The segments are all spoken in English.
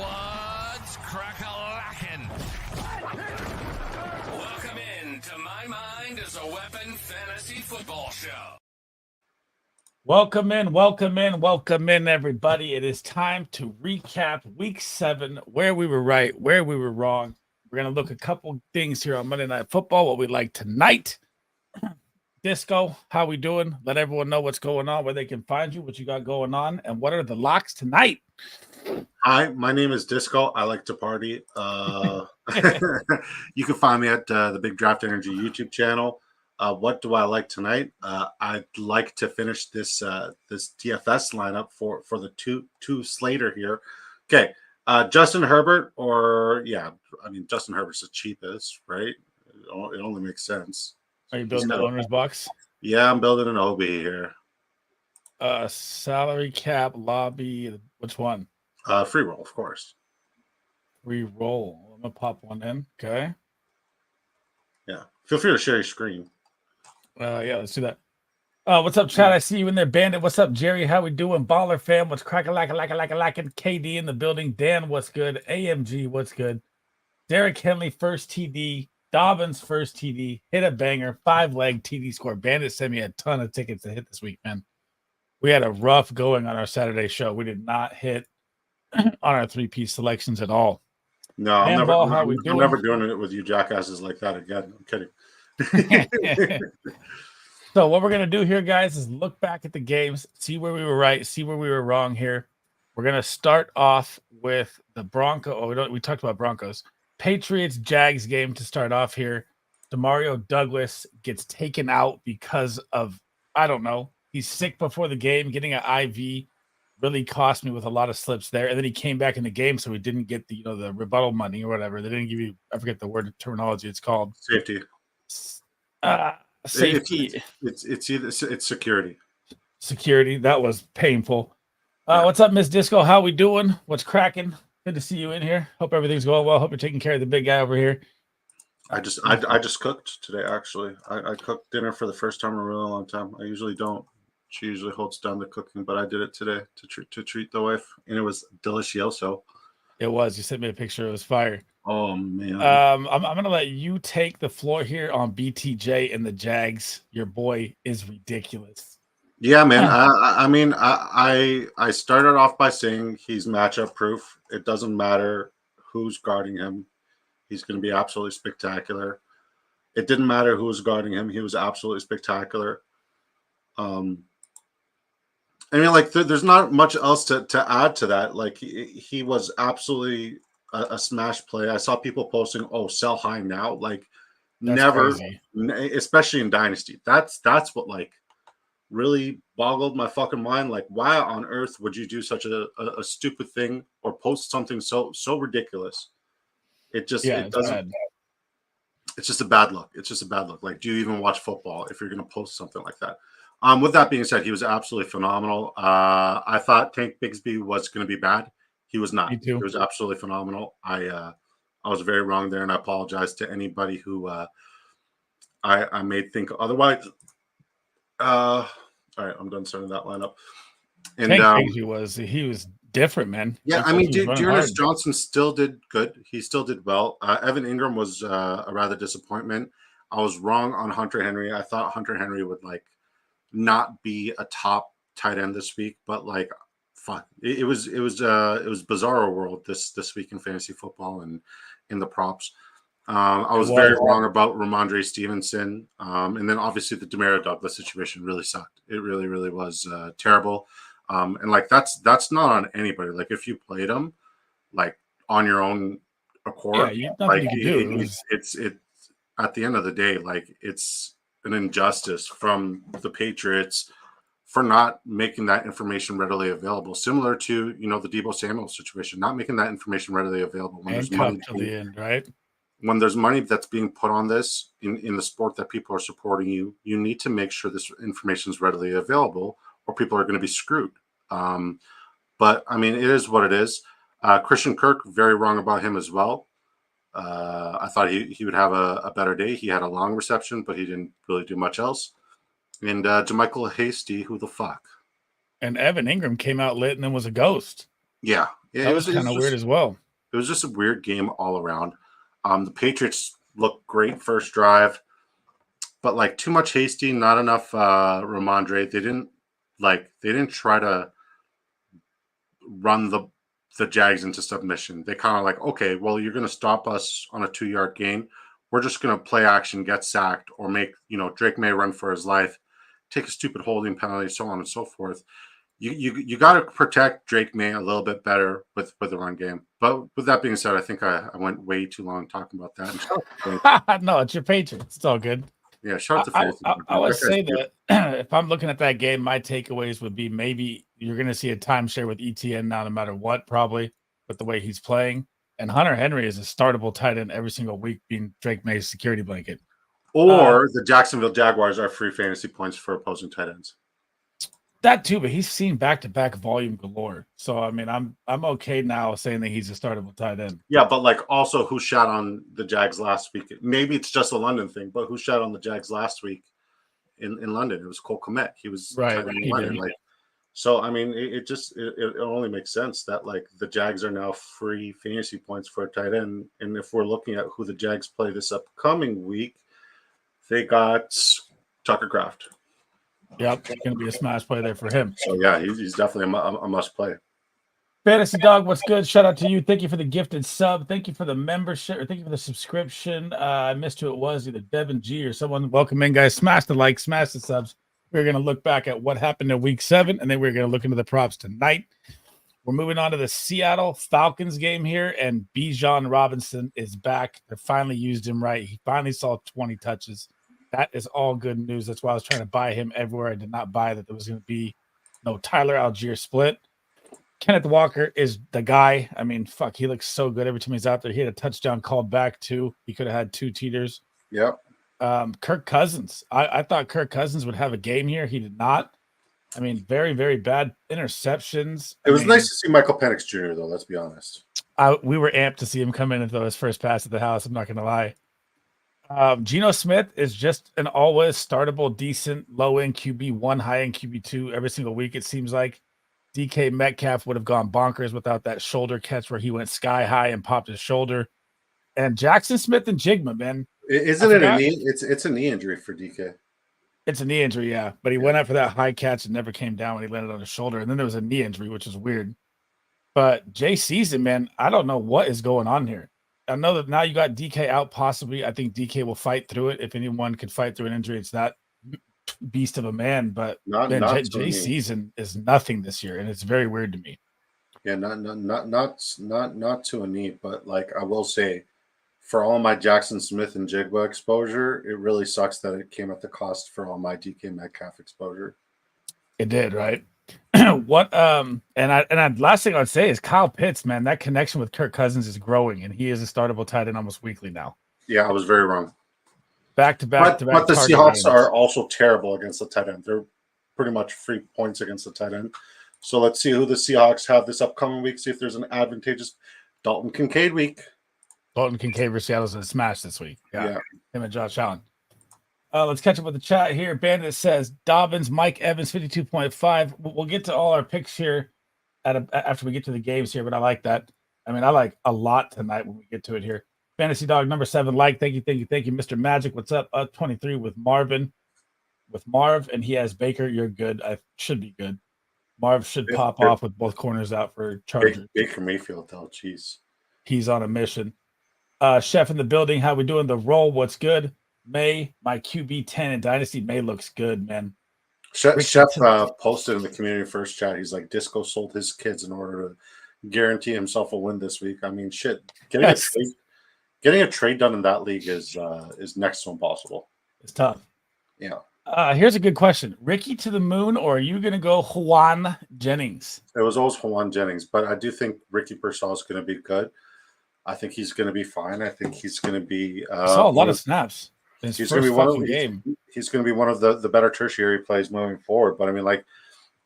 What's crack-a-lackin'? Welcome in to My Mind is a Weapon Fantasy Football Show. Welcome in, everybody. It is time to recap Week 7, where we were right, where we were wrong. We're going to look at a couple things here on Monday Night Football, what we like tonight. Disco, how we doing? Let everyone know what's going on, where they can find you, what you got going on, and what are the locks tonight? Hi, my name is Disco. I like to party. You can find me at the Big Draft Energy YouTube channel. What do I like tonight? I'd like to finish this this DFS lineup for the two Slater here. Okay, Justin Herbert Justin Herbert's the cheapest, right? It only makes sense. Are you building the owner's box? Yeah, I'm building an OB here. Salary cap, lobby, which one? Free roll, of course. Free roll. I'm going to pop one in, okay? Yeah, feel free to share your screen. Yeah, let's do that. What's up, Chad? I see you in there, Bandit. What's up, Jerry? How we doing? Baller fam, what's crackin'? KD in the building. Dan, what's good? AMG, what's good? Derrick Henley, first TD. Dobbins, first TD. Hit a banger. 5-leg TD score. Bandit sent me a ton of tickets to hit this week, man. We had a rough going on our Saturday show. We did not hit on our 3-piece selections at all. No, I'm never doing it with you jackasses like that again. I'm kidding. So what we're going to do here, guys, is look back at the games, see where we were right, see where we were wrong here. We're going to start off with the we talked about Broncos. Patriots-Jags game to start off here. Demario Douglas gets taken out because of, I don't know, he's sick before the game. Getting an IV really cost me with a lot of slips there. And then he came back in the game, so he didn't get the the rebuttal money or whatever. They didn't give you, I forget the word terminology it's called. Safety. Safety. It's security. Security. That was painful. What's up, Miss Disco? How we doing? What's cracking? Good to see you in here. Hope everything's going well. Hope you're taking care of the big guy over here. I just cooked today, actually. I cooked dinner for the first time in a really long time. I usually don't. She usually holds down the cooking, but I did it today to treat the wife, and it was delicioso. It was. You sent me a picture. It was fire. Oh, man. I'm going to let you take the floor here on BTJ and the Jags. Your boy is ridiculous. Yeah, man. I started off by saying he's matchup proof. It doesn't matter who's guarding him. He's going to be absolutely spectacular. It didn't matter who was guarding him. He was absolutely spectacular. There's not much else to add to that. Like, he was absolutely a smash play. I saw people posting, "Oh, sell high now." Like, that's never, crazy. especially in Dynasty. That's what really boggled my fucking mind. Like, why on earth would you do such a stupid thing or post something so ridiculous? It just it doesn't. Bad. It's just a bad look. It's just a bad look. Like, do you even watch football if you're going to post something like that? With that being said, he was absolutely phenomenal. I thought Tank Bigsby was going to be bad. He was not. Me too. He was absolutely phenomenal. I was very wrong there, and I apologize to anybody who I made think otherwise. All right, I'm done starting that lineup. And Tank Bigsby he was different, man. Yeah, I mean, Dearness Johnson still did good. He still did well. Evan Ingram was a rather disappointment. I was wrong on Hunter Henry. I thought Hunter Henry would not be a top tight end this week, but fun. It was bizarro world this week in fantasy football and in the props. I was very wrong about Ramondre Stevenson. And then obviously the Demario Douglas situation really sucked. It really, really was terrible. And that's not on anybody. Like, if you played him on your own accord, nothing you can do. It's at the end of the day, it's an injustice from the Patriots for not making that information readily available. Similar to, the Deebo Samuel situation, not making that information readily available when there's money to the end, right? When there's money that's being put on this in the sport that people are supporting you need to make sure this information is readily available, or people are going to be screwed. But I mean, it is what it is. Christian Kirk, very wrong about him as well. I thought he would have a better day. He had a long reception, but he didn't really do much else. And JaMychal Hasty, who the fuck? And Evan Ingram came out lit and then was a ghost. Yeah, Yeah, That was kind of weird as well. It was just a weird game all around. The Patriots looked great first drive, but like too much hasty, not enough Ramondre. They didn't try to run the Jags into submission. They kind of like, okay, well, you're going to stop us on a 2-yard gain. We're just going to play action, get sacked, or make Drake May run for his life, take a stupid holding penalty, so on and so forth. You got to protect Drake May a little bit better with the run game. But with that being said, I think I went way too long talking about that. No, it's your Patriots. It's all good. Yeah, shout out to I would say that if I'm looking at that game, my takeaways would be maybe you're going to see a timeshare with ETN now, no matter what, probably with the way he's playing. And Hunter Henry is a startable tight end every single week, being Drake May's security blanket. Or the Jacksonville Jaguars are free fantasy points for opposing tight ends. That too, but he's seen back-to-back volume galore. So I mean, I'm okay now saying that he's a startable tight end. Yeah, but like also who shot on the Jags last week? Maybe it's just a London thing, but who shot on the Jags last week in London? It was Cole Kmet. He was right. In London. Like, so I mean, it only makes sense that like the Jags are now free fantasy points for a tight end. And if we're looking at who the Jags play this upcoming week, they got Tucker Kraft. Yep, it's going to be a smash play there for him. So, yeah, he's definitely a must play. Fantasy Dog, what's good? Shout out to you. Thank you for the gifted sub. Thank you for the membership, or thank you for the subscription. I missed who it was, either Devin G or someone. Welcome in, guys. Smash the like, smash the subs. We're going to look back at what happened in week 7, and then we're going to look into the props tonight. We're moving on to the Seattle Falcons game here, and Bijan Robinson is back. They finally used him right. He finally saw 20 touches. That is all good news. That's why I was trying to buy him everywhere. I did not buy that there was going to be no Tyler Algier split. Kenneth Walker is the guy. I mean, fuck, he looks so good every time he's out there. He had a touchdown called back, too. He could have had 2 teeters. Yep. Kirk Cousins. I thought Kirk Cousins would have a game here. He did not. I mean, very, very bad interceptions. It was nice to see Michael Penix Jr., though, let's be honest. We were amped to see him come in and throw his first pass at the house. I'm not going to lie. Geno Smith is just an always startable, decent, low-end QB1, high-end QB2 every single week, it seems like. DK Metcalf would have gone bonkers without that shoulder catch where he went sky high and popped his shoulder. And Jackson Smith and Jigma, man. Isn't it a knee? It's a knee injury for DK. It's a knee injury, yeah. But he went out for that high catch and never came down when he landed on his shoulder. And then there was a knee injury, which is weird. But Jay Season, man, I don't know what is going on here. I know that now you got DK out possibly. I think DK will fight through it. If anyone could fight through an injury, it's that beast of a man. But Jay Season is nothing this year, and it's very weird to me. Yeah, not to a knee, but like I will say, for all my Jackson Smith and Jigba exposure, it really sucks that it came at the cost for all my DK Metcalf exposure. It did, right? What last thing I'd say is Kyle Pitts, man, that connection with Kirk Cousins is growing, and he is a startable tight end almost weekly now. Yeah, I was very wrong. Back to back. But the Seahawks are also terrible against the tight end. They're pretty much free points against the tight end. So let's see who the Seahawks have this upcoming week. See if there's an advantageous Dalton Kincaid week. Dalton Kincaid versus Seattle's a smash this week. Yeah. Him and Josh Allen. Let's catch up with the chat here. Bandit says Dobbins, Mike Evans, 52.5. We'll get to all our picks here after we get to the games here, but I like that. I mean, I like a lot tonight when we get to it here. Fantasy Dog number 7, thank you. Mr. Magic, what's up? 23 with Marv, and he has Baker. You're good. I should be good. Marv should pop off with both corners out for Chargers. Baker Mayfield, jeez. He's on a mission. Chef in the building, how we doing? The roll, what's good? May, my QB 10 in Dynasty. May looks good, man. Chef posted in the community first chat. He's like, Disco sold his kids in order to guarantee himself a win this week. I mean, shit. Getting a trade done in that league is next to impossible. It's tough. Yeah. Here's a good question. Ricky to the moon, or are you going to go Juan Jennings? It was always Juan Jennings, but I do think Ricky Pearsall is going to be good. I think he's going to be fine. I think he's going to be I saw a lot of snaps. He's going to be one of the better tertiary plays moving forward. But I mean, like,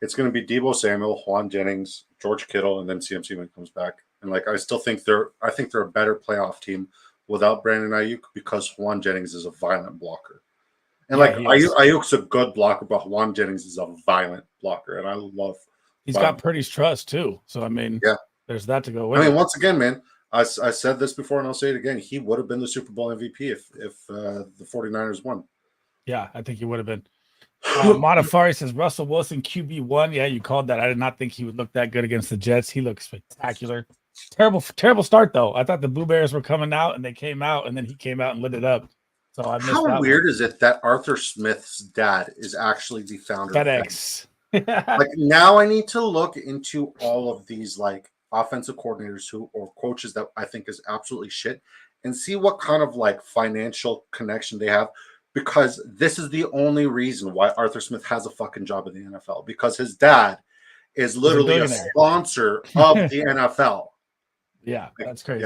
it's going to be Deebo Samuel, Juan Jennings, George Kittle, and then CMC when he comes back. And like, I still think they're a better playoff team without Brandon Ayuk because Juan Jennings is a violent blocker. And Ayuk's a good blocker, but Juan Jennings is a violent blocker, and I love. He's got Purdy's trust too. So I mean, There's that to go with. I mean, once again, man, I said this before and I'll say it again. He would have been the Super Bowl MVP if the 49ers won. Yeah, I think he would have been. Modafari says Russell Wilson QB1. Yeah, you called that. I did not think he would look that good against the Jets. He looked spectacular. Terrible start though. I thought the Boo Bears were coming out, and they came out, and then he came out and lit it up. So I missed How that weird one. is it that Arthur Smith's dad is actually the founder of FedEx? Like now, I need to look into all of these like offensive coordinators or coaches that I think is absolutely shit, and see what kind of like financial connection they have. Because this is the only reason why Arthur Smith has a fucking job in the NFL, because his dad is literally a sponsor of the NFL. Yeah, that's crazy.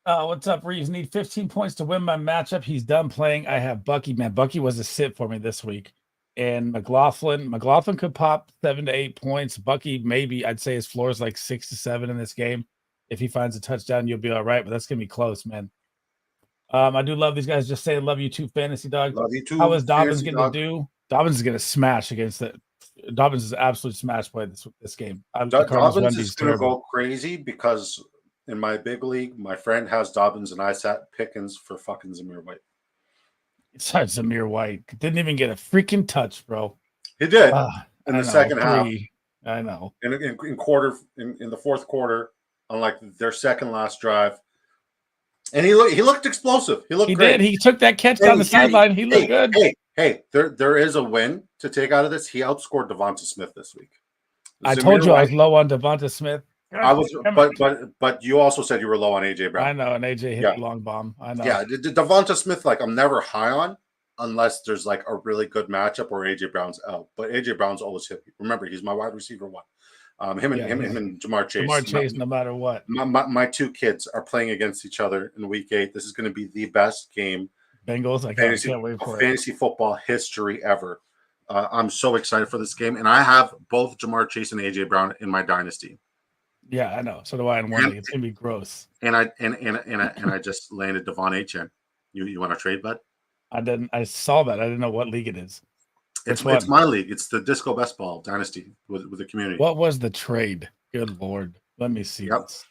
Yeah. What's up, Reeves? Need 15 points to win my matchup. He's done playing. I have Bucky. Man, Bucky was a sit for me this week. And McLaughlin could pop 7 to 8 points. Bucky, maybe I'd say his floor is like 6 to 7 in this game. If he finds a touchdown, you'll be all right. But that's gonna be close, man. I do love these guys. Just say love you too, Fantasy Dog. Love you too. How is Dobbins going to do? Dobbins is going to smash against it. Dobbins is an absolute smash play this game. Dobbins is going to go crazy because in my big league, my friend has Dobbins and I sat Pickens for fucking Zamir White. It's Zamir White. Didn't even get a freaking touch, bro. He did in the second half. I know. In the fourth quarter, on like their second last drive. And he looked explosive. He looked great. Did. He took that catch down the sideline. He looked good. Hey, there is a win to take out of this. He outscored Devonta Smith this week. I told you I was low on Devonta Smith. I was, but you also said you were low on AJ Brown. I know, and AJ hit the long bomb. I know. Yeah, Devonta Smith, like I'm never high on unless there's like a really good matchup or AJ Brown's out. But AJ Brown's always hit me. Remember, he's my wide receiver one. Him and Jamar Chase. Jamar Chase, no matter what. My two kids are playing against each other in week 8. This is going to be the best game. Bengals, I can't wait for fantasy football history ever. I'm so excited for this game, and I have both Jamar Chase and AJ Brown in my dynasty. Yeah, I know. So do I in one league. It's gonna be gross. And I just landed Devon Achane. You want to trade, bud? I didn't. I saw that. I didn't know what league it is. It's my league. It's the Disco Best Ball Dynasty with the community. What was the trade? Good Lord. Let me see this.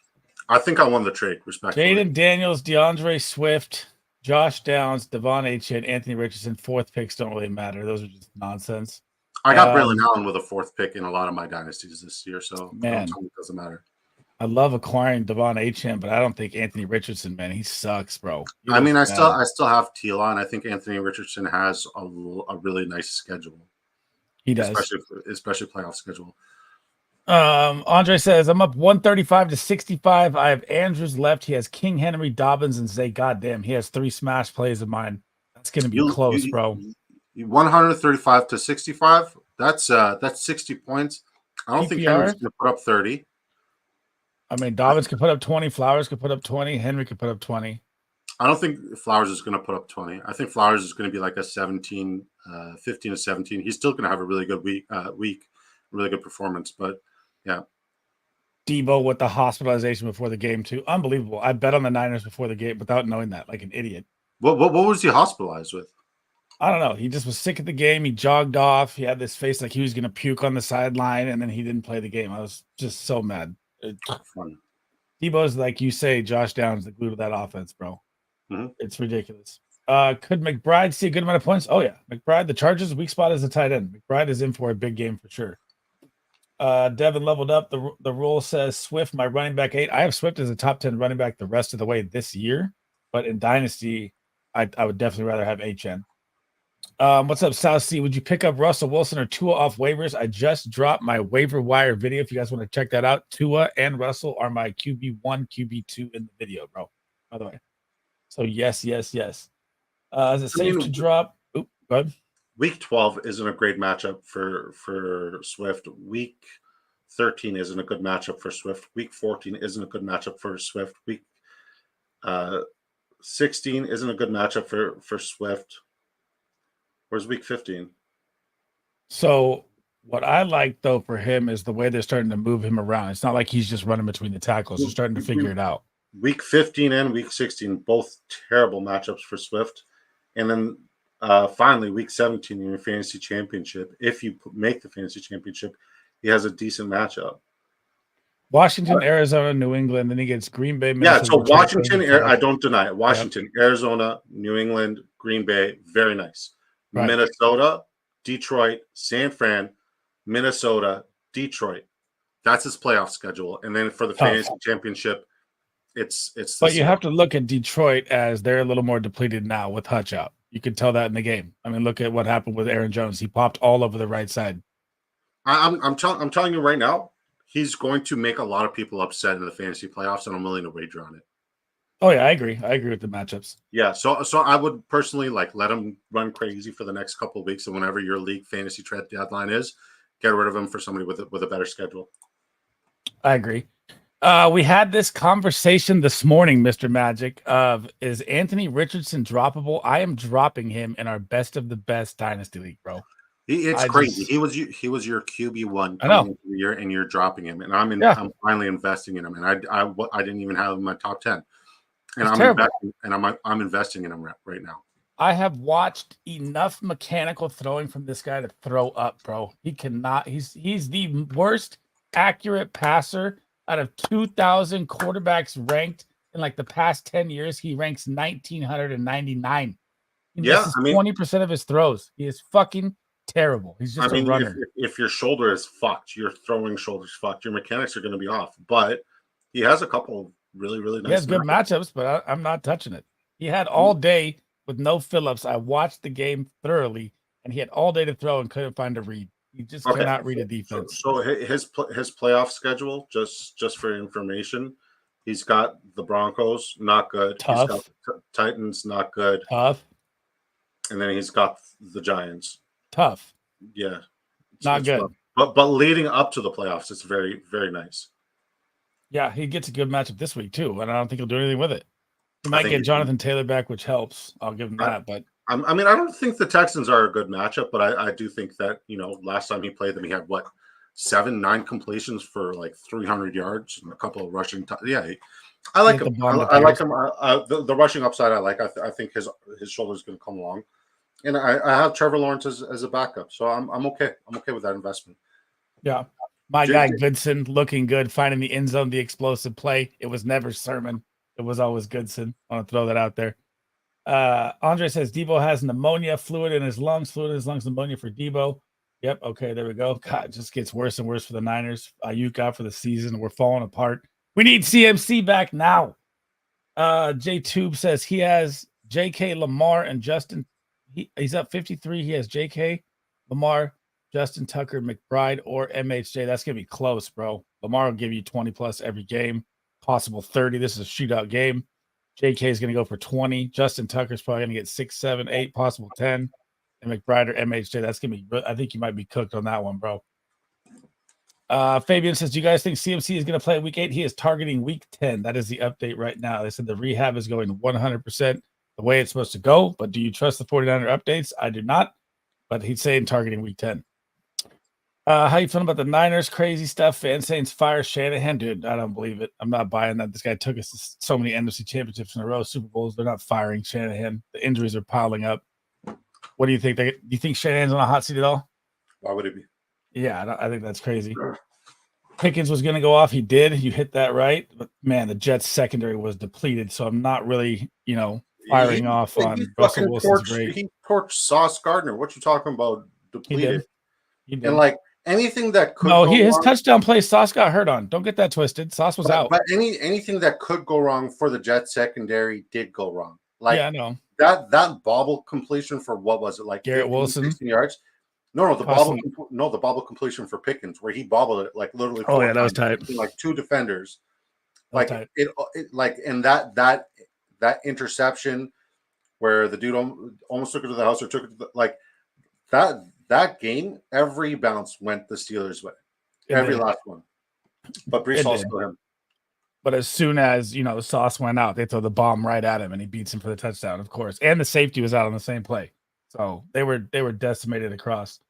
I think I won the trade, respectfully. Jaden Daniels, DeAndre Swift, Josh Downs, Devon Achane, Anthony Richardson. 4th picks don't really matter. Those are just nonsense. I got Braylon Allen with a 4th pick in a lot of my dynasties this year, so man, it doesn't matter. I love acquiring Devon Achane, but I don't think Anthony Richardson, man, he sucks, bro. I mean, I still have Tila, and I think Anthony Richardson has a really nice schedule. He does, especially playoff schedule. Andre says, I'm up 135 to 65. I have Andrews left. He has King Henry, Dobbins, and Zay. Goddamn, he has 3 smash plays of mine. That's gonna be close, bro. 135 to 65. That's 60 points. I don't think Henry's gonna put up 30. I mean, Dobbins could put up 20. Flowers could put up 20. Henry could put up 20. I don't think Flowers is going to put up 20. I think Flowers is going to be like a 15 to 17. He's still going to have a really good week, really good performance. But yeah, Debo with the hospitalization before the game too, unbelievable. I bet on the Niners before the game without knowing that, like an idiot. What was he hospitalized with? I don't know. He just was sick at the game. He jogged off. He had this face like he was going to puke on the sideline, and then he didn't play the game. I was just so mad. Debo's like you say, Josh Downs, the glue to that offense, bro. Mm-hmm. It's ridiculous. Could McBride see a good amount of points? Oh yeah, McBride. The Chargers' weak spot is a tight end. McBride is in for a big game for sure. Devin leveled up. The rule says Swift, my running back 8. I have Swift as a top 10 running back the rest of the way this year, but in Dynasty, I would definitely rather have HN. What's up, South Sea? Would you pick up Russell Wilson or Tua off waivers? I just dropped my waiver wire video. If you guys want to check that out, Tua and Russell are my QB1, QB2 in the video, bro. By the way. So yes. Is it safe to drop? Oop, go ahead. Week 12 isn't a great matchup for Swift. Week 13 isn't a good matchup for Swift. Week 14 isn't a good matchup for Swift. Week 16 isn't a good matchup for Swift. Where's week 15? So what I like, though, for him is the way they're starting to move him around. It's not like he's just running between the tackles. They're starting to figure it out. Week 15 and week 16, both terrible matchups for Swift. And then finally, week 17 in your fantasy championship, if you make the fantasy championship, he has a decent matchup. Washington, Arizona, New England. Then he gets Green Bay, Minnesota. Minnesota. So Washington, I don't deny it. Washington, Arizona, New England, Green Bay, very nice. Right. Minnesota, Detroit, San Fran, Minnesota, Detroit. That's his playoff schedule. And then for the fantasy championship, it's. But you have to look at Detroit as they're a little more depleted now with Hutch out. You could tell that in the game. I mean, look at what happened with Aaron Jones. He popped all over the right side. I'm telling you right now, he's going to make a lot of people upset in the fantasy playoffs, and I'm willing to wager on it. Oh yeah, I agree. I agree with the matchups. Yeah, so I would personally let him run crazy for the next couple of weeks, and whenever your league fantasy trade deadline is, get rid of him for somebody with a better schedule. I agree. We had this conversation this morning, Mr. Magic, of is Anthony Richardson droppable? I am dropping him in our best of the best dynasty league, bro. It's crazy. He was your QB1 coming into the year, and you're dropping him, and I'm finally investing in him, and I didn't even have him in my top 10, and I'm investing in him right now. I have watched enough mechanical throwing from this guy to throw up, bro. He cannot. He's the worst accurate passer out of 2,000 quarterbacks ranked in like the past 10 years. He ranks 1999. He misses 20% of his throws. He is fucking terrible. He's just a runner. If your shoulder is fucked, your throwing shoulder's fucked, your mechanics are going to be off. But he has a couple really, really nice. He has good matchups, but I'm not touching it. He had all day with no Phillips. I watched the game thoroughly, and he had all day to throw and couldn't find a read. He just cannot read a defense. So his playoff schedule, just for information, he's got the Broncos, not good. Tough. He's got Titans, not good. Tough. And then he's got the Giants. Tough. Yeah. Not good. Rough. But leading up to the playoffs, it's very, very nice. Yeah, he gets a good matchup this week too, and I don't think he'll do anything with it. He might get Jonathan Taylor back, which helps. I'll give him that. But I don't think the Texans are a good matchup, but I do think that, last time he played them, he had 7-9 completions for like 300 yards and a couple of rushing. I like him. I like him. The rushing upside I like. I think his shoulder is going to come along, and I have Trevor Lawrence as a backup, so I'm okay. I'm okay with that investment. Yeah, my guy Goodson looking good, finding the end zone, the explosive play. It was never Sermon. It was always Goodson. I want to throw that out there. Andre says Debo has pneumonia, fluid in his lungs, pneumonia for Debo. Yep. Okay, there we go. God, it just gets worse and worse for the Niners. Ayuk out for the season. We're falling apart. We need CMC back now. J Tube says he has JK, Lamar, and Justin. He's up 53. He has JK, Lamar, Justin Tucker, McBride, or MHJ. That's going to be close, bro. Lamar will give you 20 plus every game, possible 30. This is a shootout game. JK is going to go for 20. Justin Tucker is probably going to get 6, 7, 8, possible 10. And McBride or MHJ, that's going to be, I think you might be cooked on that one, bro. Fabian says, do you guys think CMC is going to play week 8? He is targeting week 10. That is the update right now. They said the rehab is going 100% the way it's supposed to go. But do you trust the 49er updates? I do not. But he's saying targeting week 10. How you feeling about the Niners? Crazy stuff. Fans saying fire Shanahan. Dude, I don't believe it. I'm not buying that. This guy took us to so many NFC championships in a row, Super Bowls. They're not firing Shanahan. The injuries are piling up. What do you think? Do you think Shanahan's on a hot seat at all? Why would it be? Yeah, I think that's crazy. Pickens was going to go off. He did. You hit that right. But, man, the Jets' secondary was depleted, so I'm not really, firing off on Russell Wilson's great. He torched Sauce Gardner. What you talking about depleted? He did. And, anything that could his touchdown play, Sauce got hurt on. Don't get that twisted. Sauce was out. But anything that could go wrong for the Jets secondary did go wrong. I know. That bobble completion for what was it, Garrett 15, Wilson 16 yards? No, the bobble completion for Pickens where he bobbled it literally. Oh yeah, that was tight. Two defenders. And that interception where the dude almost took it to the house or took it that game, every bounce went the Steelers' way. Every last one. But Brees Hall still him. But as soon as, Sauce went out, they throw the bomb right at him, and he beats him for the touchdown, of course. And the safety was out on the same play. So they were decimated across.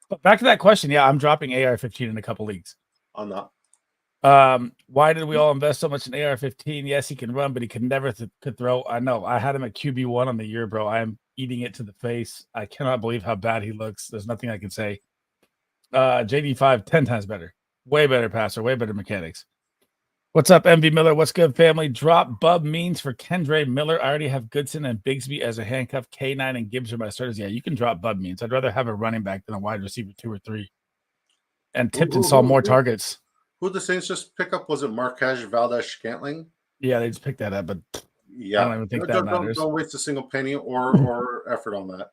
But back to that question, yeah, I'm dropping AR-15 in a couple leagues. On that. Why did we all invest so much in AR-15? Yes, he can run, but he could never could throw. I know. I had him at QB1 on the year, bro. I am eating it to the face. I cannot believe how bad he looks. There's nothing I can say. JD5, 10 times better. Way better passer, way better mechanics. What's up, MV Miller? What's good, family? Drop Bub means for Kendre Miller. I already have Goodson and Bigsby as a handcuff. K9 and Gibbs are my starters. Yeah, you can drop Bub means. I'd rather have a running back than a wide receiver 2 or 3. And Tipton saw more targets. Who the Saints just pick up? Was it Marquez Valdez-Scantling? Yeah, they just picked that up, but yeah, I don't even think that matters. Don't waste a single penny or effort on that.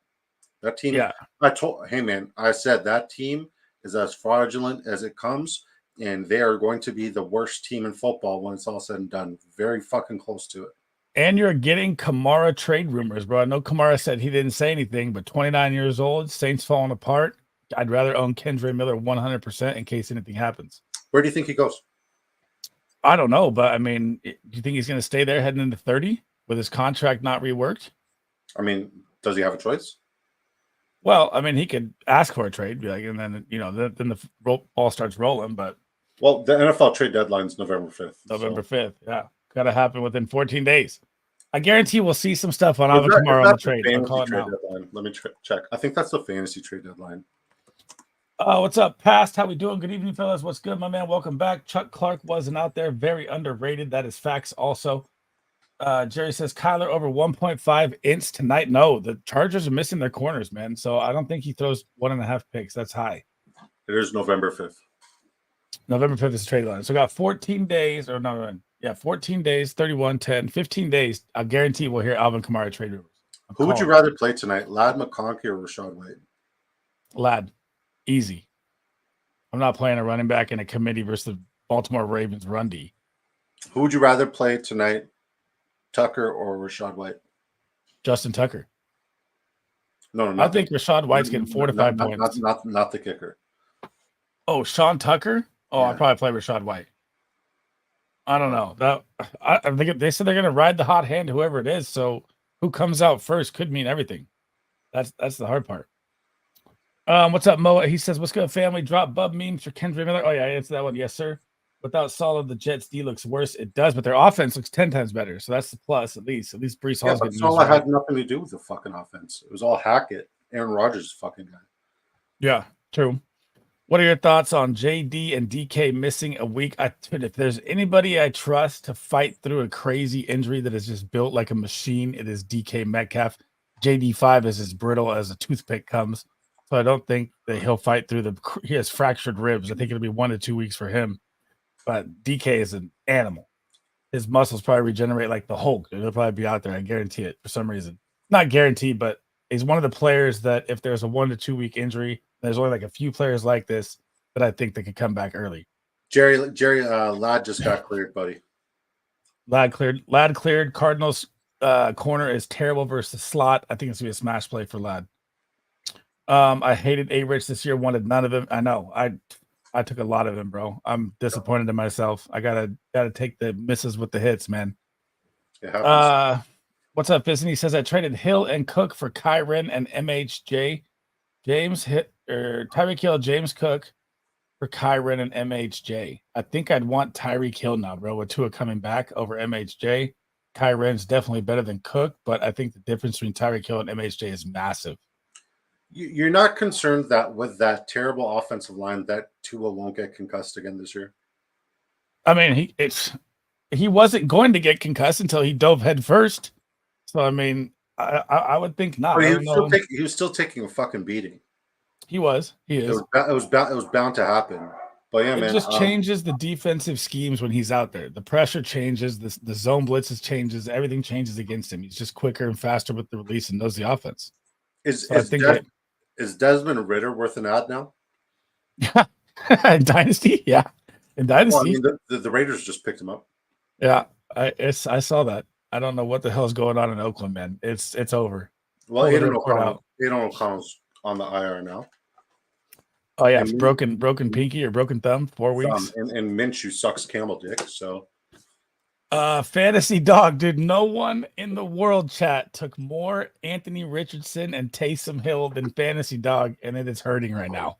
That team. Yeah. I said that team is as fraudulent as it comes. And they are going to be the worst team in football when it's all said and done. Very fucking close to it. And you're getting Kamara trade rumors, bro. I know Kamara said he didn't say anything, but 29 years old, Saints falling apart. I'd rather own Kendre Miller 100% in case anything happens. Where do you think he goes? I don't know, but I mean, do you think he's going to stay there heading into 30 with his contract not reworked? I mean, does he have a choice? Well, I mean, he could ask for a trade, be like, and then then the ball starts rolling. But well, the NFL trade deadline is November 5th. November 5th, yeah, got to happen within 14 days. I guarantee we'll see some stuff on Alvin Kamara on the trade. I'll call it now. Deadline. Let me check. I think that's the fantasy trade deadline. What's up, Past? How we doing? Good evening, fellas. What's good, my man? Welcome back. Chuck Clark wasn't out there. Very underrated. That is facts. Also. Jerry says Kyler over 1.5 ints tonight. No, the Chargers are missing their corners, man. So I don't think he throws 1.5 picks. That's high. It is November 5th. November 5th is trade line. So got 14 days, 14 days, 31, 10, 15 days. I guarantee we'll hear Alvin Kamara trade rumors. Who would you rather play tonight, Ladd McConkey or Rachaad White? Ladd, easy. I'm not playing a running back in a committee versus the Baltimore Ravens run D. Who would you rather play tonight? Tucker or Rachaad White? Justin Tucker. No, I think Rachaad White's getting 4 to 5 points. Not the kicker. Oh, Sean Tucker? Oh, yeah. I'll probably play Rachaad White. I don't know. I think they said they're going to ride the hot hand, whoever it is. So who comes out first could mean everything. That's the hard part. What's up, Mo? He says, "What's good, family? Drop Bub memes for Kendre Miller." Oh yeah, I answered that one. Yes, sir. Without Solid, the Jets' D looks worse. It does, but their offense looks 10 times better. So that's the plus, at least. At least Brees Hall's getting Solid had nothing to do with the fucking offense. It was all Hackett, Aaron Rodgers' fucking guy. Yeah, true. What are your thoughts on JD and DK missing a week? If there's anybody I trust to fight through a crazy injury that is just built like a machine, it is DK Metcalf. JD5 is as brittle as a toothpick comes. So I don't think that he'll fight through he has fractured ribs. I think it'll be 1 to 2 weeks for him. But DK is an animal. His muscles probably regenerate like the Hulk. He'll probably be out there. I guarantee it for some reason. Not guaranteed, but he's one of the players that if there's a 1 to 2 week injury, there's only like a few players like this that I think that could come back early. Jerry, Ladd just got cleared, buddy. Ladd cleared. Cardinals corner is terrible versus the slot. I think it's gonna be a smash play for Ladd. I hated A-Rich this year. Wanted none of him. I know. I took a lot of him, bro. I'm disappointed in myself. I gotta take the misses with the hits, man. What's up, Fizz? He says I traded Hill and Cook for Kyren and MHJ. Tyreek Hill, James Cook for Kyren and MHJ. I think I'd want Tyreek Hill now, bro, with Tua coming back over MHJ. Kyren's definitely better than Cook, but I think the difference between Tyreek Hill and MHJ is massive. You're not concerned that with that terrible offensive line that Tua won't get concussed again this year? I mean, he wasn't going to get concussed until he dove head first. So I mean, I would think not. But he was still taking a fucking beating. He is. It was bound to happen. But yeah, man, it just changes the defensive schemes when he's out there. The pressure changes, the zone blitzes changes, everything changes against him. He's just quicker and faster with the release and knows the offense. Is Desmond Ridder worth an ad now? In Dynasty, yeah. In Dynasty, well, I mean, the Raiders just picked him up. Yeah, I saw that. I don't know what the hell's going on in Oakland, man. It's over. Well, Aiden O'Connell's on the IR now. Oh yeah, it's broken pinky or broken thumb, 4 weeks. And Minshew sucks camel dick. So, fantasy dog, dude. No one in the world chat took more Anthony Richardson and Taysom Hill than fantasy dog, and it is hurting right now.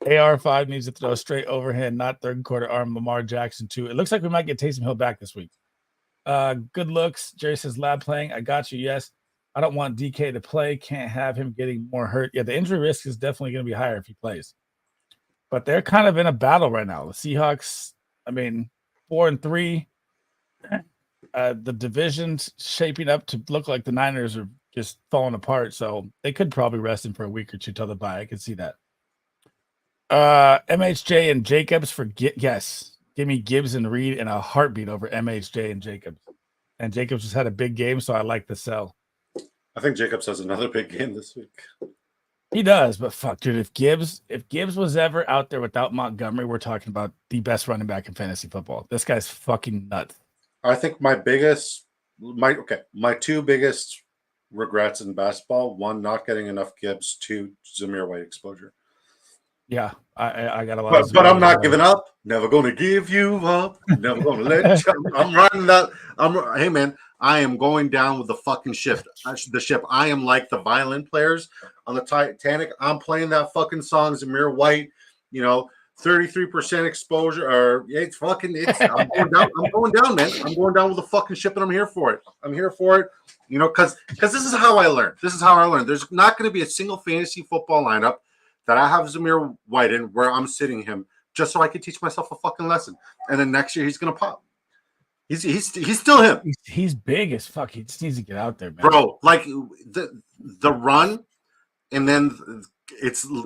AR5 needs to throw straight overhand, not third quarter arm. Lamar Jackson too. It looks like we might get Taysom Hill back this week. Good looks. Jerry says lab playing. I got you. Yes. I don't want DK to play. Can't have him getting more hurt. Yeah, the injury risk is definitely going to be higher if he plays. But they're kind of in a battle right now. The Seahawks, I mean, 4-3. The division's shaping up to look like the Niners are just falling apart. So they could probably rest him for a week or two till the bye. I can see that. MHJ and Jacobs for yes. Give me Gibbs and Reed in a heartbeat over MHJ and Jacobs. And Jacobs just had a big game, so I like the sell. I think Jacobs has another big game this week. He does, but fuck, dude. If Gibbs was ever out there without Montgomery, we're talking about the best running back in fantasy football. This guy's fucking nuts. I think my two biggest regrets in basketball: one, not getting enough Gibbs; two, Zamir White exposure. Yeah, I got a lot. But I'm not giving up. Never gonna give you up. Never gonna let you. I'm running that. Hey man, I am going down with the fucking ship. The ship. I am like the violin players on the Titanic. I'm playing that fucking song, Zamir White. 33% exposure. Or it's fucking. I'm going down. I'm going down, man. I'm going down with the fucking ship, and I'm here for it. I'm here for it. Because this is how I learned. There's not going to be a single fantasy football lineup that I have Zamir White in where I'm sitting him just so I can teach myself a fucking lesson. And then next year he's gonna pop. He's still him. He's big as fuck. He just needs to get out there, man. Bro, like the run, and then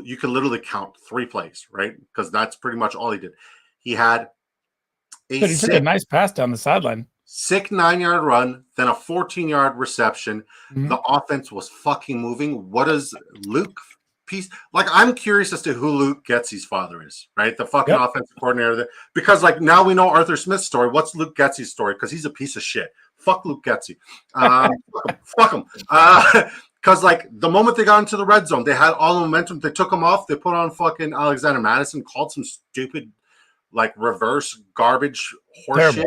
you can literally count 3 plays, right? Because that's pretty much all he did. He had he took a nice pass down the sideline. Sick 9-yard run, then a 14-yard reception. Mm-hmm. The offense was fucking moving. What does Luke piece? Like, I'm curious as to who Luke Getsy's father is, right? The fucking offensive coordinator. Because, like, now we know Arthur Smith's story. What's Luke Getsy's story? Because he's a piece of shit. Fuck Luke Getsy. Fuck him. Because, like, the moment they got into the red zone, they had all the momentum. They took him off. They put on fucking Alexander Madison, called some stupid, like, reverse garbage horseshit.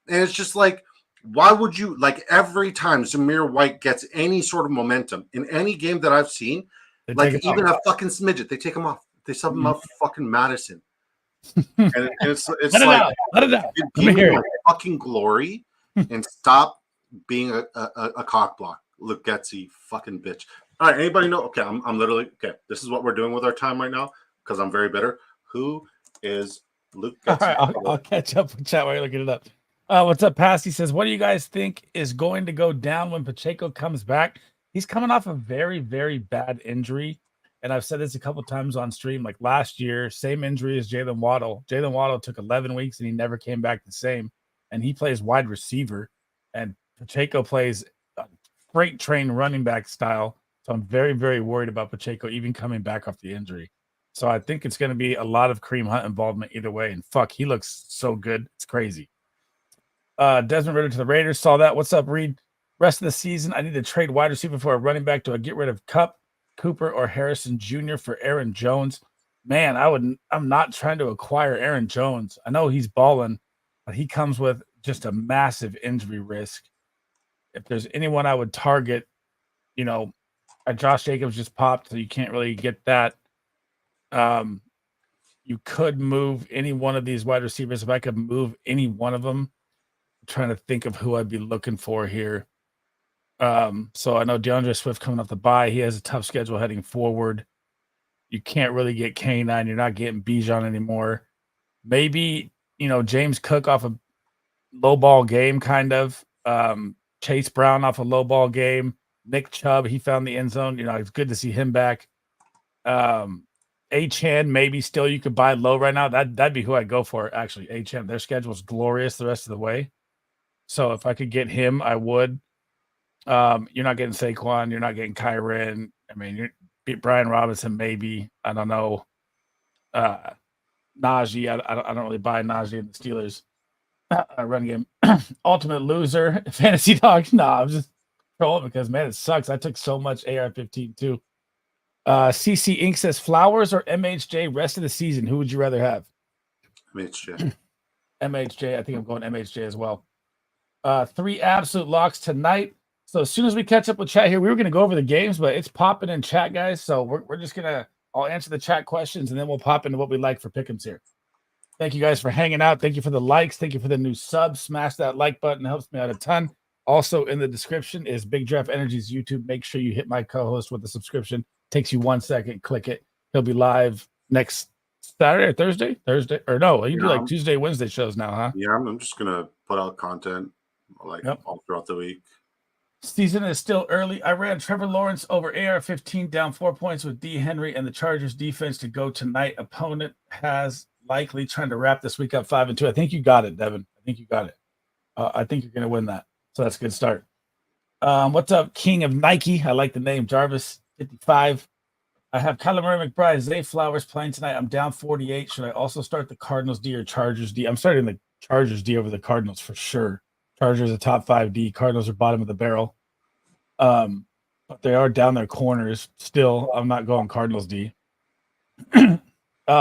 And it's just like, why would you, like, every time Zamir White gets any sort of momentum in any game that I've seen, like even a fucking smidget, they take him off. They sub him up fucking Madison. And it's like, let it out. Give me my fucking glory and stop being a cock block. Luke Getsy, fucking bitch. All right, anybody know? Okay, I'm literally okay. This is what we're doing with our time right now because I'm very bitter. Who is Luke Getsy? All right, I'll catch up with chat while you're looking it up. What's up, Passy says, what do you guys think is going to go down when Pacheco comes back? He's coming off a very, very bad injury. And I've said this a couple times on stream. Like last year, same injury as Jalen Waddle. Jalen Waddle took 11 weeks and he never came back the same. And he plays wide receiver. And Pacheco plays a freight train running back style. So I'm very, very worried about Pacheco even coming back off the injury. So I think it's going to be a lot of Kareem Hunt involvement either way. And fuck, he looks so good. It's crazy. Desmond Ritter to the Raiders. Saw that. What's up, Reed? Rest of the season, I need to trade wide receiver for a running back. Do I get rid of Kupp, Cooper, or Harrison Jr. for Aaron Jones? Man, I'm not trying to acquire Aaron Jones. I know he's balling, but he comes with just a massive injury risk. If there's anyone I would target, Josh Jacobs just popped, so you can't really get that. You could move any one of these wide receivers. If I could move any one of them, I'm trying to think of who I'd be looking for here. So I know DeAndre Swift coming off the bye. He has a tough schedule heading forward. You can't really get K9. You're not getting Bijan anymore. Maybe, James Cook off a low ball game, kind of. Chase Brown off a low ball game. Nick Chubb, he found the end zone. It's good to see him back. Achane, maybe still you could buy low right now. That'd be who I'd go for, actually. Achane, their schedule's glorious the rest of the way. So if I could get him, I would. You're not getting Saquon. You're not getting Kyren. I mean, you're Brian Robinson, maybe. I don't know. Najee. I don't really buy Najee in the Steelers run game. Ultimate loser. Fantasy dogs. No, I'm just trolling because, man, it sucks. I took so much AR-15 too. CC Inc. says Flowers or MHJ rest of the season. Who would you rather have? MHJ. MHJ. I think I'm going MHJ as well. 3 absolute locks tonight. So as soon as we catch up with chat here, we were going to go over the games, but it's popping in chat, guys. So we're just going to, I'll answer the chat questions and then we'll pop into what we like for pick'ems here. Thank you guys for hanging out. Thank you for the likes. Thank you for the new subs. Smash that like button. It helps me out a ton. Also in the description is Big Draft Energy's YouTube. Make sure you hit my co-host with a subscription. Takes you 1 second. Click it. He'll be live next Saturday or Thursday? Or no, you do like Yeah, Tuesday, Wednesday shows now, huh? yeah, I'm just gonna put out content like Yep. all throughout the week. Season is still early. I ran Trevor Lawrence over AR-15 down 4 points with D. Henry and the Chargers defense to go tonight. Opponent has likely trying to wrap this week up 5-2. I think you got it, Devin. I think you got it. I think you're going to win that. So that's a good start. What's up, King of Nike? I like the name. Jarvis 55. I have Kyler Murray, McBride, Zay Flowers playing tonight. I'm down 48. Should I also start the Cardinals D or Chargers D? I'm starting the Chargers D over the Cardinals for sure. Chargers are top 5 D. Cardinals are bottom of the barrel. But they are down their corners still. I'm not going Cardinals D.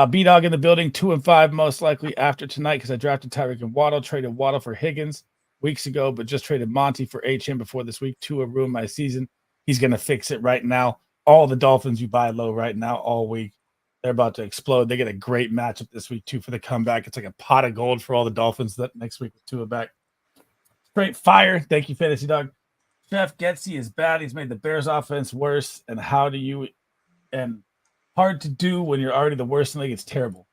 B-Dog in the building, 2-5 most likely after tonight because I drafted Tyreek and Waddle, traded Waddle for Higgins weeks ago, but just traded Monty for HM before this week. Tua ruined my season. He's going to fix it right now. All the Dolphins you buy low right now all week. They're about to explode. They get a great matchup this week, too, for the comeback. It's like a pot of gold for all the Dolphins that next week with Tua back. Straight fire. Thank you, Fantasy Dog. Jeff Getsy is bad. He's made the Bears offense worse. And hard to do when you're already the worst in the league. It's terrible.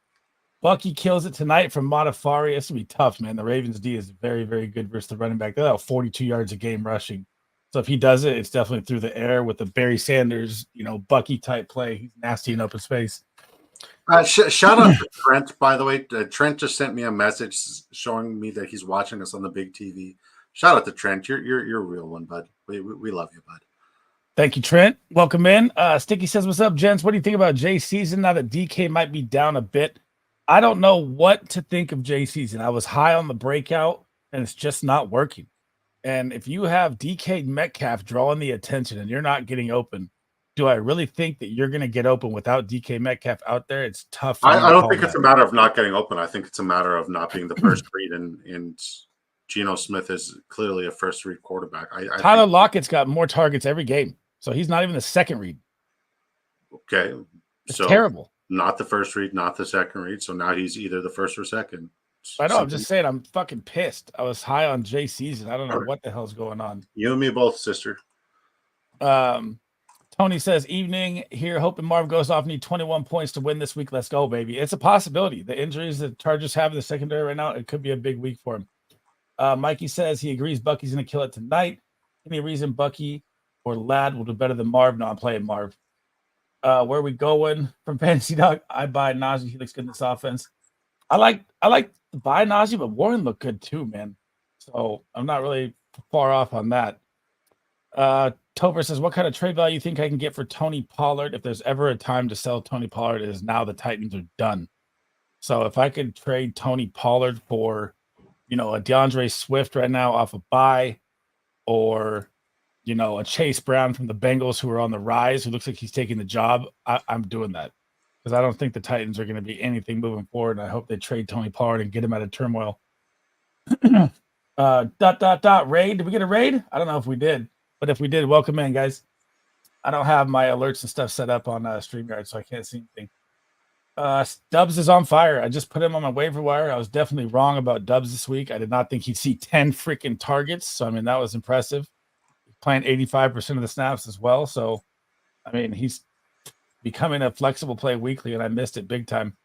Bucky kills it tonight from Modafari. It's going to be tough, man. The Ravens D is very, very good versus the running back. They have 42 yards a game rushing. So if he does it, it's definitely through the air with the Barry Sanders, Bucky type play. He's nasty in open space. Shout out to Trent, by the way. Trent just sent me a message showing me that he's watching us on the big TV. Shout out to Trent. You're a real one, bud. We love you, bud. Thank you, Trent. Welcome in. Sticky says, what's up, gents? What do you think about Jay season now that DK might be down a bit? I don't know what to think of Jay season. I was high on the breakout, and it's just not working. And if you have DK Metcalf drawing the attention and you're not getting open, do I really think that you're going to get open without DK Metcalf out there? It's tough. I don't think it's a matter of not getting open. I think it's a matter of not being the first read, and Geno Smith is clearly a first read quarterback. Tyler Lockett's got more targets every game, so he's not even the second read. Okay. It's terrible. Not the first read, not the second read. So now he's either the first or second. I know. I'm just saying I'm fucking pissed. I was high on Jay season. I don't know what the hell's going on. You and me both, sister. Tony says, evening here. Hoping Marv goes off. Need 21 points to win this week. Let's go, baby. It's a possibility. The injuries the Chargers have in the secondary right now, it could be a big week for him. Mikey says he agrees Bucky's going to kill it tonight. Any reason Bucky or Ladd will do better than Marv? No, I'm playing Marv. Where are we going from Fantasy Dog? I buy Najee. He looks good in this offense. I like to buy Najee, but Warren looked good too, man. So I'm not really far off on that. Topher says, what kind of trade value you think I can get for Tony Pollard? If there's ever a time to sell Tony Pollard, it is now. The Titans are done. So if I could trade Tony Pollard for, a DeAndre Swift right now off a bye, or, a Chase Brown from the Bengals who are on the rise, who looks like he's taking the job, I'm doing that. Because I don't think the Titans are going to be anything moving forward. And I hope they trade Tony Pollard and get him out of turmoil. Raid. Did we get a raid? I don't know if we did. But if we did, welcome in, guys. I don't have my alerts and stuff set up on StreamYard, so I can't see anything. Dubs is on fire. I just put him on my waiver wire. I was definitely wrong about Dubs this week. I did not think he'd see 10 freaking targets. So, that was impressive. He's playing 85% of the snaps as well. So, he's becoming a flexible play weekly, and I missed it big time.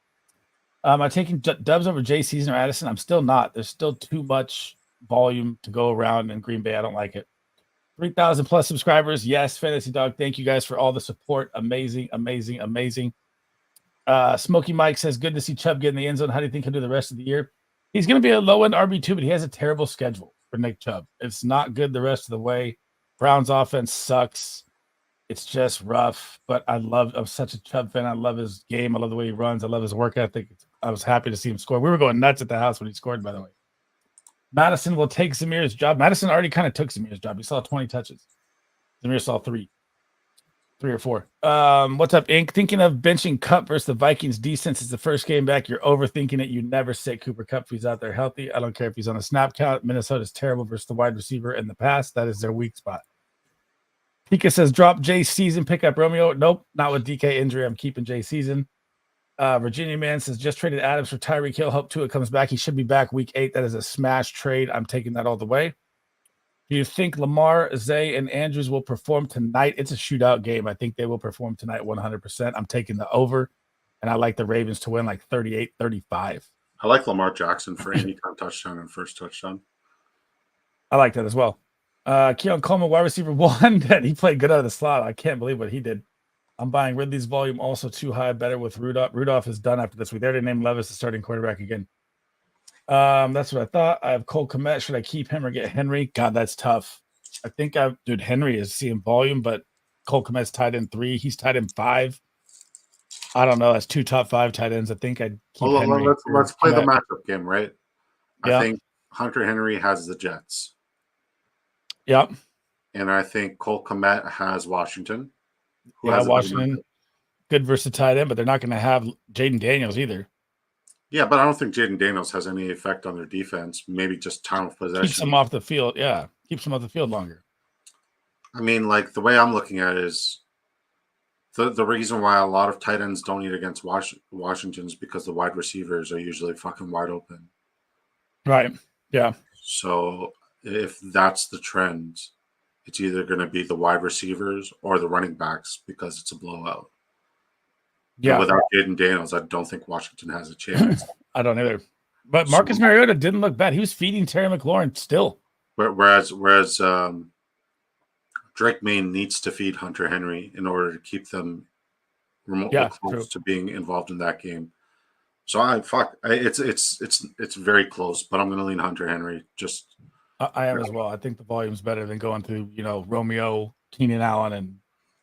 I'm taking Dubs over Jay Season or Addison. I'm still not. There's still too much volume to go around in Green Bay. I don't like it. 3,000 plus subscribers. Yes, Fantasy Dog. Thank you guys for all the support. Amazing, amazing, amazing. Smokey Mike says, good to see Chubb get in the end zone. How do you think he'll do the rest of the year? He's going to be a low-end RB2, but he has a terrible schedule for Nick Chubb. It's not good the rest of the way. Brown's offense sucks. It's just rough, but I'm such a Chubb fan. I love his game. I love the way he runs. I love his work ethic. I was happy to see him score. We were going nuts at the house when he scored, by the way. Madison will take Zamir's job. Madison already kind of took Zamir's job. He saw 20 touches. Zamir saw 3 or 4. What's up, Inc? Thinking of benching Kupp versus the Vikings D since it's the first game back. You're overthinking it. You never sit Cooper Kupp if he's out there healthy. I don't care if he's on a snap count. Minnesota's terrible versus the wide receiver in the past. That is their weak spot. Pika says, drop Jay Season, pick up Romeo. Nope, not with DK injury. I'm keeping Jay Season. Virginia Man says, just traded Adams for Tyreek Hill. Hope Tua comes back. He should be back week 8. That is a smash trade. I'm taking that all the way. Do you think Lamar, Zay, and Andrews will perform tonight? It's a shootout game. I think they will perform tonight 100%. I'm taking the over. And I like the Ravens to win like 38-35. I like Lamar Jackson for anytime touchdown and first touchdown. I like that as well. Keon Coleman, wide receiver 1, that he played good out of the slot. I can't believe what he did. I'm buying Ridley's volume also too high. Better with Rudolph. Rudolph is done after this week. They already named Levis the starting quarterback again. That's what I thought. I have Cole Kmet. Should I keep him or get Henry? God, that's tough. I think dude, Henry is seeing volume, but Cole Kmet's tied in 3. He's tied in 5. I don't know. That's 2 top 5 tight ends. I think I'd keep Henry. Let's play the matchup game, right? Yeah. I think Hunter Henry has the Jets. Yep. And I think Cole Kmet has Washington. Washington. Good versus tight end, but they're not going to have Jaden Daniels either. Yeah, but I don't think Jaden Daniels has any effect on their defense. Maybe just time of possession. Keeps them off the field. Yeah. Keeps them off the field longer. I mean, like, the way I'm looking at it is the reason why a lot of tight ends don't eat against Washington is because the wide receivers are usually fucking wide open. Right. Yeah. So if that's the trend, it's either going to be the wide receivers or the running backs because it's a blowout. Yeah. And without Jaden Daniels, I don't think Washington has a chance. I don't either. But Marcus Mariota didn't look bad. He was feeding Terry McLaurin still. Whereas Drake May needs to feed Hunter Henry in order to keep them remotely close to being involved in that game. So it's very close, but I'm going to lean Hunter Henry. Just I am as well. I think the volume's better than going through Romeo, Keenan Allen,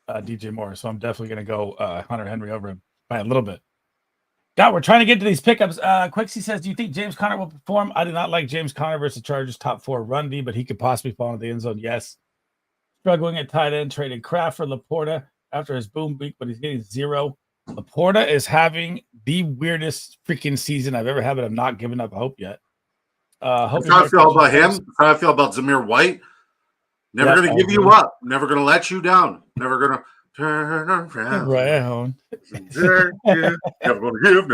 and DJ Moore. So I'm definitely going to go Hunter Henry over him by a little bit. God, we're trying to get to these pickups. Quixie says, do you think James Conner will perform? I do not like James Conner versus Chargers top 4 run D, but he could possibly fall into the end zone. Yes. Struggling at tight end, traded Kraft for Laporta after his boom week, but he's getting 0. Laporta is having the weirdest freaking season I've ever had, but I'm not giving up hope yet. How I feel about him? How I feel about Zamir White? Never going to give you up. Never going to let you down. Never going to turn around. Never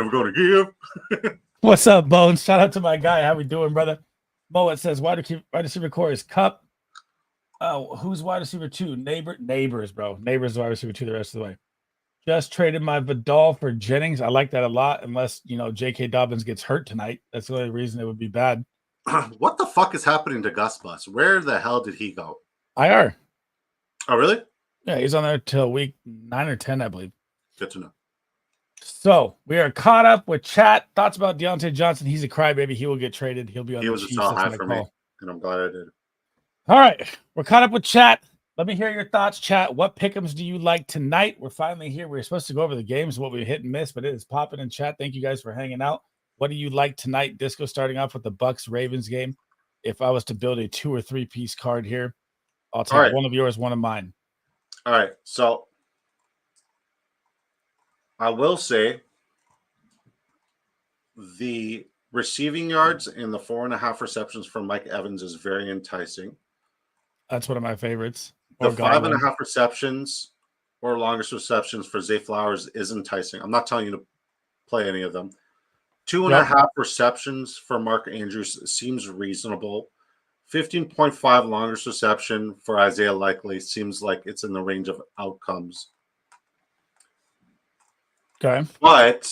going to give. What's up, Bones? Shout out to my guy. How we doing, brother? It says wide receiver core is Cup. Oh, who's wide receiver 2? Neighbors, bro. Neighbors wide receiver 2 the rest of the way. Just traded my Vidal for Jennings. I like that a lot, unless J.K. Dobbins gets hurt tonight. That's the only reason it would be bad. What the fuck is happening to Gus Bus? Where the hell did he go? IR. Oh, really? Yeah, he's on there till week 9 or 10, I believe. Good to know. So we are caught up with chat. Thoughts about Deontay Johnson? He's a crybaby. He will get traded. He'll be on. He was a sell high for me, and I'm glad I did. All right, we're caught up with chat. Let me hear your thoughts, chat. What pick'ems do you like tonight? We're finally here. We were supposed to go over the games, what we hit and miss, but it is popping in chat. Thank you guys for hanging out. What do you like tonight? Disco starting off with the Bucks-Ravens game. If I was to build a 2 or 3 piece card here, I'll take one of yours, one of mine. All right, so I will say the receiving yards and the 4.5 receptions from Mike Evans is very enticing. That's one of my favorites. The 5.5 receptions or longest receptions for Zay Flowers is enticing. I'm not telling you to play any of them. 2.5 receptions for Mark Andrews seems reasonable. 15.5 longest reception for Isaiah Likely seems like it's in the range of outcomes. Okay. But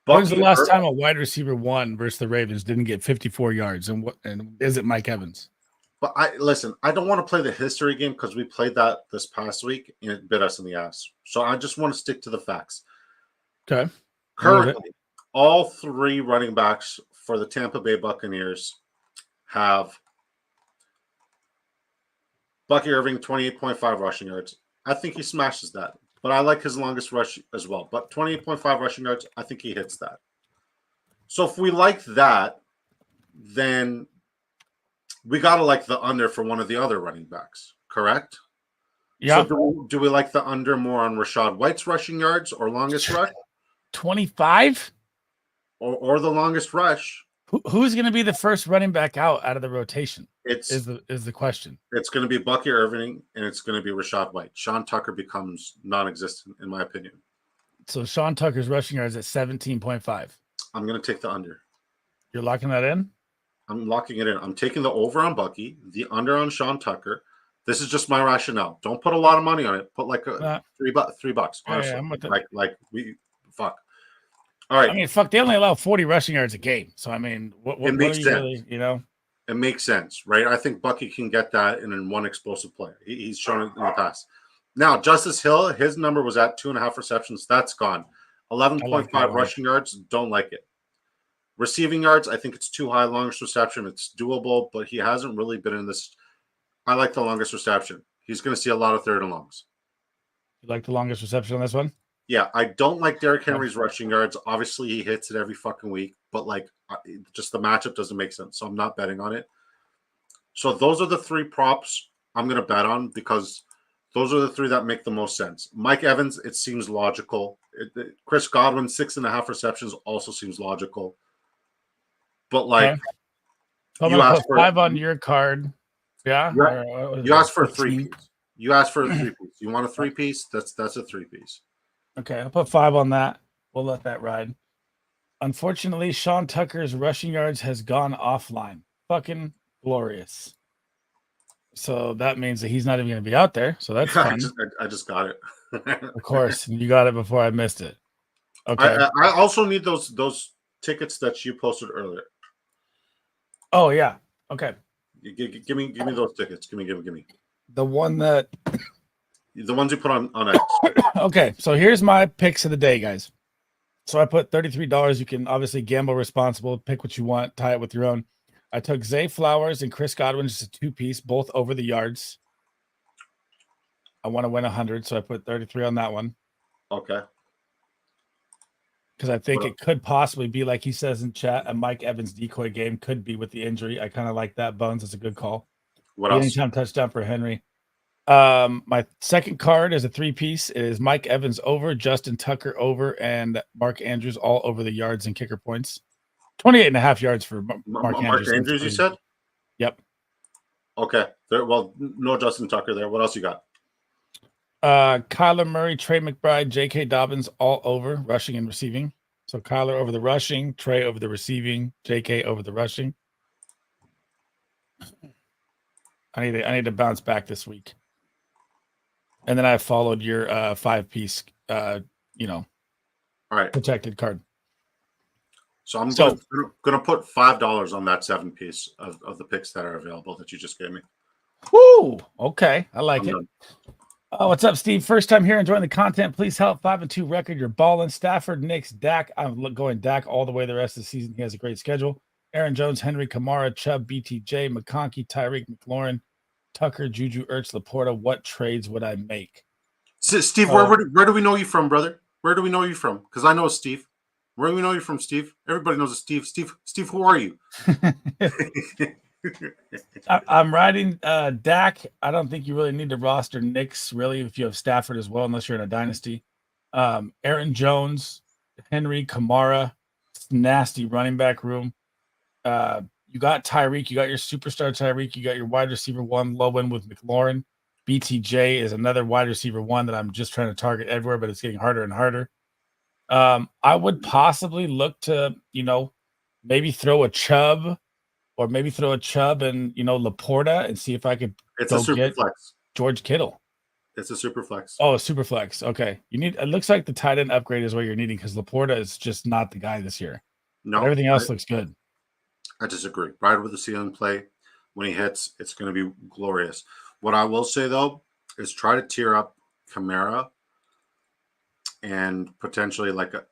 when's the last time a wide receiver 1 versus the Ravens didn't get 54 yards? And is it Mike Evans? But I don't want to play the history game because we played that this past week and it bit us in the ass. So I just want to stick to the facts. Okay. Currently, all 3 running backs for the Tampa Bay Buccaneers have Bucky Irving, 28.5 rushing yards. I think he smashes that. But I like his longest rush as well. But 28.5 rushing yards, I think he hits that. So if we like that, then we got to like the under for one of the other running backs, correct? Yeah. So do we like the under more on Rachaad White's rushing yards or longest rush? 25? Or the longest rush. Who's going to be the first running back out of the rotation? Is the question. It's going to be Bucky Irving and it's going to be Rachaad White. Sean Tucker becomes non-existent, in my opinion. So Sean Tucker's rushing yards at 17.5. I'm going to take the under. You're locking that in? I'm locking it in. I'm taking the over on Bucky, the under on Sean Tucker, This is just my rationale. Don't put a lot of money on it. Put like $3, honestly. Yeah, I'm with it. Like we fuck. All right. I mean, fuck, they only allow 40 rushing yards a game. So I mean, what It makes are you sense. really, you know? It makes sense, right? I think Bucky can get that in one explosive play. He's shown it in the past. Now, Justice Hill, his number was at 2.5 receptions. That's gone. 11.5 rushing yards. Don't like it. Receiving yards, I think it's too high. Longest reception, it's doable, but he hasn't really been in this. I like the longest reception. He's going to see a lot of third and longs. You like the longest reception on this one? Yeah, I don't like Derrick Henry's rushing yards. Obviously, he hits it every fucking week, but like, just the matchup doesn't make sense. So I'm not betting on it. So those are the 3 props I'm going to bet on because those are the 3 that make the most sense. Mike Evans, it seems logical. Chris Godwin, 6.5 receptions also seems logical. But like, okay. You asked for 5 on your card. Yeah. You asked for a 3-piece. You asked for a 3-piece. You want a 3-piece? That's a 3-piece. Okay, I'll put 5 on that. We'll let that ride. Unfortunately, Sean Tucker's rushing yards has gone offline. Fucking glorious. So that means that he's not even going to be out there. So that's fun. I just got it. Of course, you got it before I missed it. Okay. I also need those tickets that you posted earlier. Oh yeah. Okay. Give me those tickets. Give me. The one that. The ones you put on X. Okay, so here's my picks of the day, guys. So I put $33. You can obviously gamble responsible, pick what you want, tie it with your own. I took Zay Flowers and Chris Godwin, just a 2-piece, both over the yards. I want to win 100, so I put 33 on that one. Okay. Because I think it could possibly be, like he says in chat, a Mike Evans decoy game could be with the injury. I kind of like that. Bones is a good call. What else? Anytime touchdown for Henry. My second card is a 3-piece. It is Mike Evans over, Justin Tucker over, and Mark Andrews all over the yards and kicker points. 28.5 yards for Mark Andrews. Mark Andrews, you said? Yep. Okay. Well, no Justin Tucker there. What else you got? Kyler Murray, Trey McBride, J.K. Dobbins all over rushing and receiving. So Kyler over the rushing, Trey over the receiving, J.K. over the rushing. I need to bounce back this week. And then I followed your 5-piece, all right, protected card. So I'm going to put $5 on that 7-piece of the picks that are available that you just gave me. Woo! Okay, I like it. Oh, what's up, Steve? First time here, enjoying the content. Please help 5-2 record. You're balling. Stafford, Knicks, Dak. I'm going Dak all the way the rest of the season. He has a great schedule. Aaron Jones, Henry, Kamara, Chubb, BTJ, McConkey, Tyreek, McLaurin, Tucker, Juju, Ertz, Laporta. What trades would I make? Steve, where do we know you from, brother? Where do we know you from? Because I know Steve. Where do we know you from, Steve? Everybody knows Steve. Steve, who are you? I'm riding Dak. I don't think you really need to roster Knicks, really, if you have Stafford as well, unless you're in a dynasty. Aaron Jones, Henry, Kamara, nasty running back room. You got Tyreek. You got your superstar Tyreek. You got your wide receiver 1, low end with McLaurin. BTJ is another wide receiver 1 that I'm just trying to target everywhere, but it's getting harder and harder. I would possibly look to, maybe throw a Chubb and, Laporta and see if I could It's a super flex. George Kittle. It's a super flex. Oh, a super flex. Okay. It looks like the tight end upgrade is what you're needing because Laporta is just not the guy this year. No. But everything else looks good. I disagree. Ride with the ceiling play. When he hits, it's going to be glorious. What I will say, though, is try to tier up Kamara and potentially like a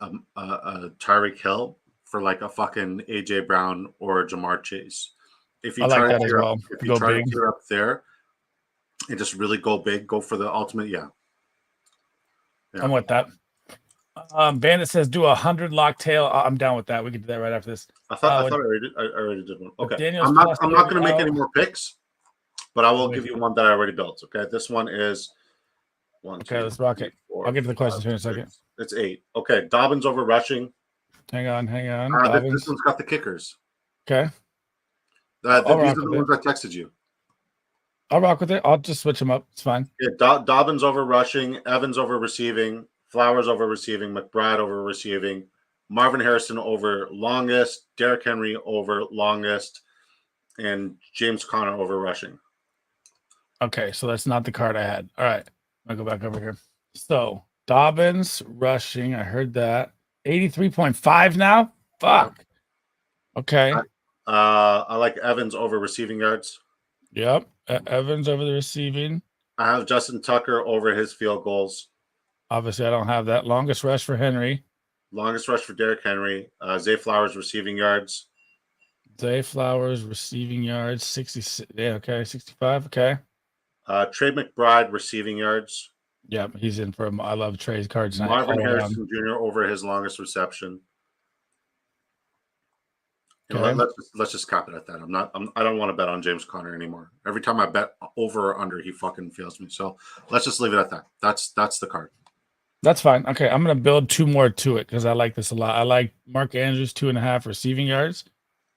Tyreek Hill for like a fucking AJ Brown or Jamar Chase. If you try to tier up there and just really go big, go for the ultimate, yeah. I'm with that. Bandit says do 100 lock tail. I'm down with that. We can do that right after this. I already did one. Okay. I'm not going to make any more picks, but I will give you one that I already built. Okay. This one is 1. Okay, let's rock it. I'll get to the questions here in a second. It's 8. Okay. Dobbins over rushing. Hang on. This one's got the kickers. Okay. These are the ones I texted you. I'll rock with it. I'll just switch them up. It's fine. Yeah, Dobbins over rushing, Evans over receiving, Flowers over receiving, McBride over receiving, Marvin Harrison over longest, Derrick Henry over longest, and James Conner over rushing. Okay, so that's not the card I had. All right, I'll go back over here. So Dobbins rushing. I heard that 83.5 now. Fuck. Okay. I like Evans over receiving yards. Yep. Evans over the receiving. I have Justin Tucker over his field goals. Obviously, I don't have that. Longest rush for Henry. Longest rush for Derrick Henry. Zay Flowers receiving yards. Zay Flowers receiving yards. 66. Yeah, okay. 65. Okay. Trey McBride receiving yards. Yep, he's in for him. I love Trey's cards tonight. Marvin Harrison Jr. over his longest reception. Okay. Let's just cap it at that. I don't want to bet on James Conner anymore. Every time I bet over or under, he fucking fails me. So let's just leave it at that. That's the card. That's fine. Okay, I'm gonna build 2 more to it because I like this a lot. I like Mark Andrews 2.5 receiving yards.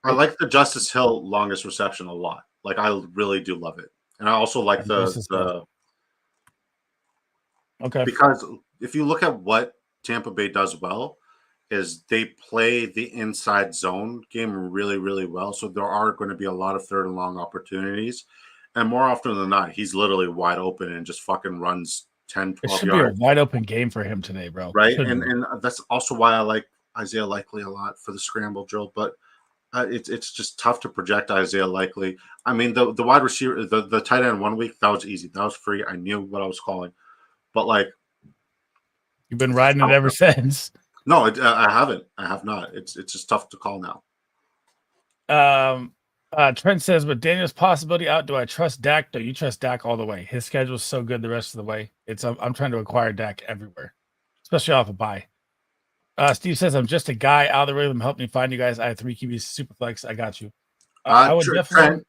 I like the Justice Hill longest reception a lot. Like I really do love it, and I also like the okay, because if you look at what Tampa Bay does well, is they play the inside zone game really, really well. So there are going to be a lot of 3rd and long opportunities. And more often than not, he's literally wide open and just fucking runs 10, 12 yards. It should be a wide open game for him today, bro. Right. And that's also why I like Isaiah Likely a lot for the scramble drill. But it's just tough to project Isaiah Likely. I mean, the wide receiver, the tight end 1 week, that was easy. That was free. I knew what I was calling. But like, you've been riding it ever since. No, I haven't. I have not. It's just tough to call now. Trent says, with Daniel's possibility out, do I trust Dak? No, you trust Dak all the way. His schedule is so good the rest of the way. I'm trying to acquire Dak everywhere, especially off a bye. Steve says, I'm just a guy. Algorithm help me find you guys. I have 3 QBs, Superflex. I got you. I would definitely.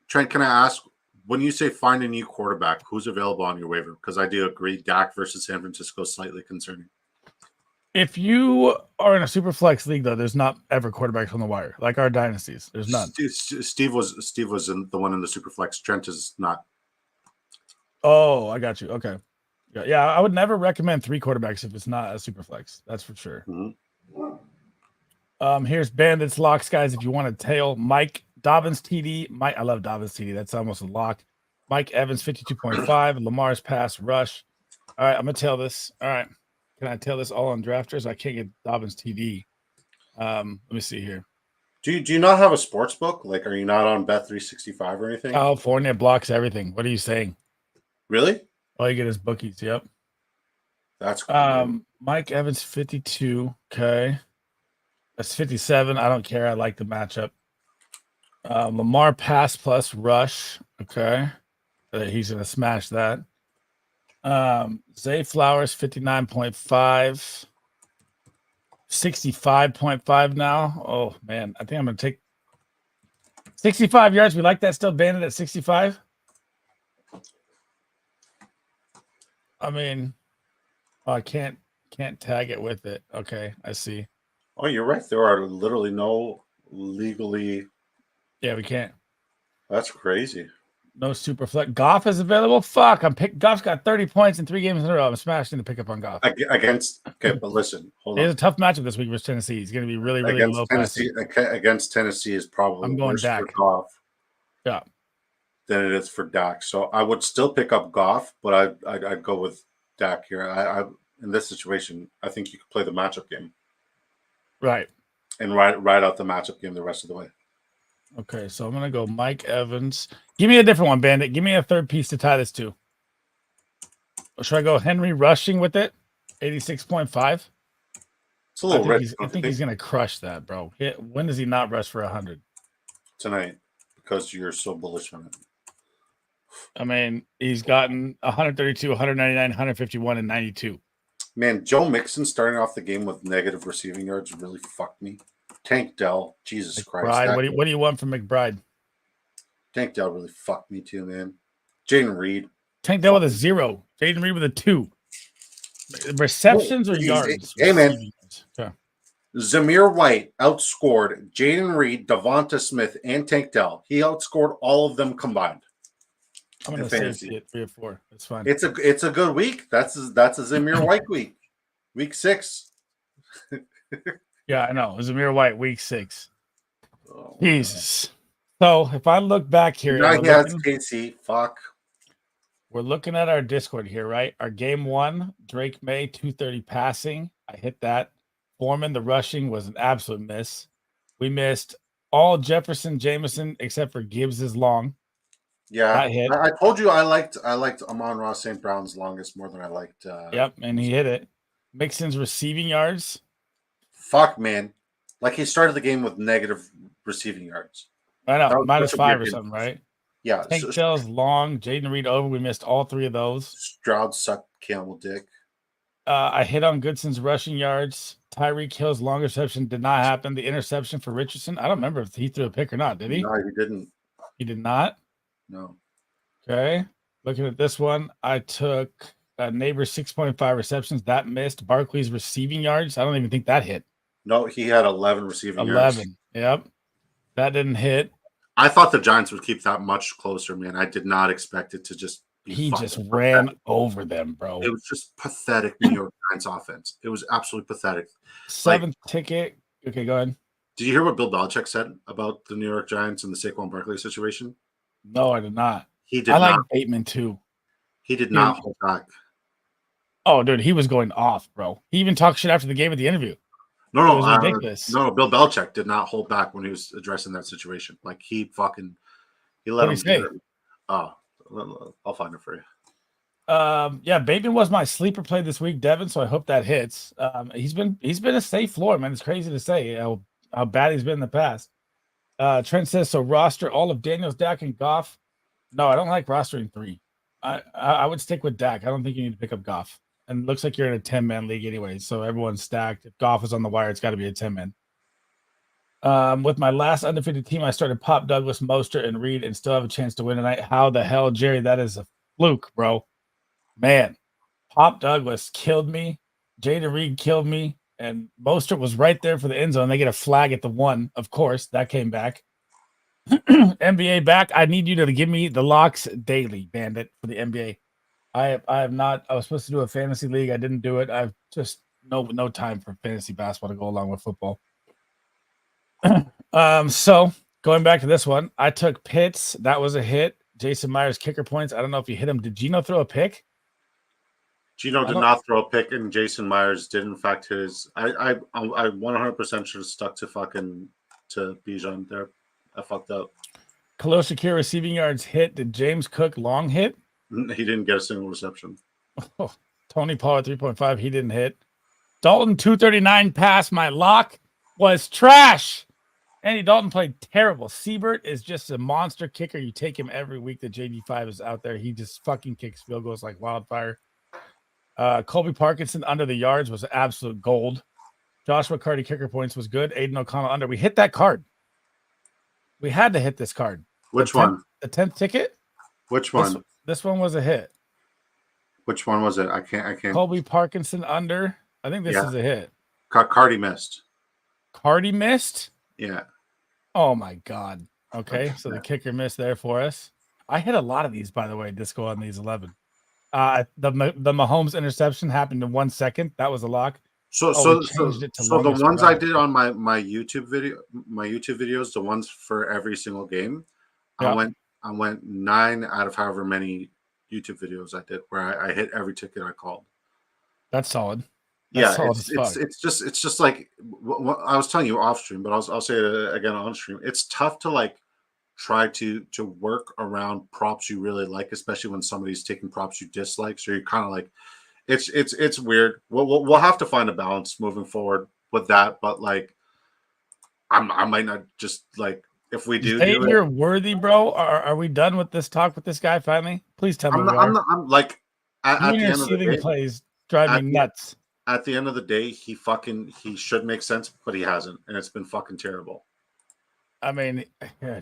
Trent, can I ask, when you say find a new quarterback, who's available on your waiver? Because I do agree, Dak versus San Francisco is slightly concerning. If you are in a super flex league, though, there's not ever quarterbacks on the wire like our dynasties. There's none. Steve was in the one in the super flex. Trent is not. Oh, I got you. Okay. Yeah, I would never recommend 3 quarterbacks if it's not a super flex. That's for sure. Mm-hmm. Here's Bandits locks, guys. If you want to tail Mike Dobbins TD, I love Dobbins TD. That's almost a lock. Mike Evans 52.5. Lamar's pass rush. All right, I'm gonna tail this. All right. Can I tell this all on drafters? I can't get Dobbins TD. Let me see here. Do you not have a sports book? Like, are you not on Bet365 or anything? California blocks everything. What are you saying? Really? All you get is bookies. Yep. That's cool. Mike Evans 52. Okay. That's 57. I don't care. I like the matchup. Lamar pass plus rush. Okay. He's going to smash that. Zay Flowers 59.5. 65.5 now. Oh, man. I think I'm going to take 65 yards. We like that still, Bandit at 65? I mean, I can't tag it with it. Okay, I see. Oh, you're right. There are literally no legally. Yeah, we can't. That's crazy. No super flex. Goff is available. Fuck, Goff's got 30 points in 3 games in a row. I'm smashing the pickup on Goff. Okay, but listen, hold on. It's a tough matchup this week versus Tennessee. He's going to be really, really against low. Tennessee, against Tennessee is probably I'm going worse Dak. for Goff. Yeah. Than it is for Dak. So I would still pick up Goff, but I'd go with Dak here. I in this situation, I think you could play the matchup game. Right. And ride out the matchup game the rest of the way. Okay, so I'm going to go Mike Evans. Give me a different one, Bandit. Give me a third piece to tie this to. Or should I go Henry rushing with it? 86.5? It's a little rich. I think he's going to crush that, bro. When does he not rush for 100? Tonight, because you're so bullish on it. I mean, he's gotten 132, 199, 151, and 92. Man, Joe Mixon starting off the game with negative receiving yards really fucked me. Tank Dell, Jesus Christ. What do you want from McBride? Tank Dell really fucked me too, man. Jaden Reed. Tank Dell with a 0. Jaden Reed with a 2. Receptions or yards? Hey, man. Okay. Zamir White outscored Jaden Reed, Devonta Smith, and Tank Dell. He outscored all of them combined. I'm going to say it 3 or 4. That's fine. It's a good week. That's a Zamir White week. Week 6. Yeah, I know. Zamir White, week 6. Oh, Jesus. So if I look back here, he has KC. Fuck. we're looking at our Discord here, right? Our game 1, Drake May, 230 passing. I hit that. Foreman, the rushing was an absolute miss. We missed all Jefferson, Jameson, except for Gibbs' long. Yeah, that hit. I told you I liked Amon-Ra St. Brown's longest more than I liked. Yep, and he hit it. Mixon's receiving yards. Fuck, man. Like he started the game with negative receiving yards. I know, -5 or something, right? Yeah. Tank Dell's long. Jaden Reed over. We missed all 3 of those. Stroud sucked camel dick. I hit on Goodson's rushing yards. Tyreek Hill's long reception did not happen. The interception for Richardson, I don't remember if he threw a pick or not. Did he? No, he didn't. He did not? No. Okay. Looking at this one, I took Neighbor's 6.5 receptions. That missed. Barkley's receiving yards. I don't even think that hit. No, he had 11 receiving 11. yards. Yep. That didn't hit. I thought the Giants would keep that much closer, man. I did not expect it to just be He just ran over them, bro. It was just pathetic New York Giants offense. It was absolutely pathetic. 7th ticket. Okay, go ahead. Did you hear what Bill Belichick said about the New York Giants and the Saquon Barkley situation? No, I did not. He did I not. like Bateman too. He did not hold back. Oh, dude, he was going off, bro. He even talked shit after the game at the interview. No, It was ridiculous. no. Bill Belichick did not hold back when he was addressing that situation. Like he let What'd him he say? do it. Oh, I'll find it for you. Yeah, Bateman was my sleeper play this week, Devin. So I hope that hits. He's been a safe floor, man. It's crazy to say how bad he's been in the past. Trent says so. Roster all of Daniels, Dak, and Goff. No, I don't like rostering 3. I would stick with Dak. I don't think you need to pick up Goff. And it looks like you're in a 10-man league anyway, so everyone's stacked. If Goff is on the wire, it's got to be a 10-man. With my last undefeated team, I started Pop Douglas, Mostert, and Reed, and still have a chance to win tonight. How the hell, Jerry? That is a fluke, bro. Man, Pop Douglas killed me. Jada Reed killed me. And Mostert was right there for the end zone. They get a flag at the 1, of course. That came back. NBA back. I need you to give me the locks daily, Bandit, for the NBA. I have not. I was supposed to do a fantasy league. I didn't do it. I've just no time for fantasy basketball to go along with football. So going back to this one, I took Pitts. That was a hit. Jason Myers kicker points. I don't know if you hit him. Did Gino throw a pick? Gino did not throw a pick, and Jason Myers did in fact hit his. I 100% should have stuck to Bijan there. I fucked up. Khalil Shakir receiving yards hit. Did James Cook long hit? He didn't get a single reception. Oh, Tony Pollard 3.5. He didn't hit. Dalton 239 pass. My lock was trash. Andy Dalton played terrible. Siebert is just a monster kicker. You take him every week that JD5 is out there. He just fucking kicks field goals like wildfire. Colby Parkinson under the yards was absolute gold. Josh McCarty kicker points was good. Aiden O'Connell under. We hit that card. We had to hit this card. Which one? The 10th ticket? Which one? This one was a hit. Which one was it? I can't. Colby Parkinson under. I think this is a hit. Cardi missed. Cardi missed? Yeah. Oh my God. Okay, so the kicker missed there for us. I hit a lot of these, by the way, Disco, on these 11. The Mahomes interception happened in 1 second. That was a lock. So the ones I did on my YouTube videos, the ones for every single game, I went 9 out of however many YouTube videos I did where I hit every ticket I called. That's solid. It's just like what I was telling you off stream, but I'll say it again on stream. It's tough to like try to work around props you really like, especially when somebody's taking props you dislike. So you're kind of like, it's weird. We'll have to find a balance moving forward with that. But like, I might not just like if we do. You're worthy, bro. Are we done with this talk with this guy finally? Please tell me. I'm like at the end of the day, plays drive me nuts. At the end of the day, he should make sense, but he hasn't, and it's been fucking terrible. I mean,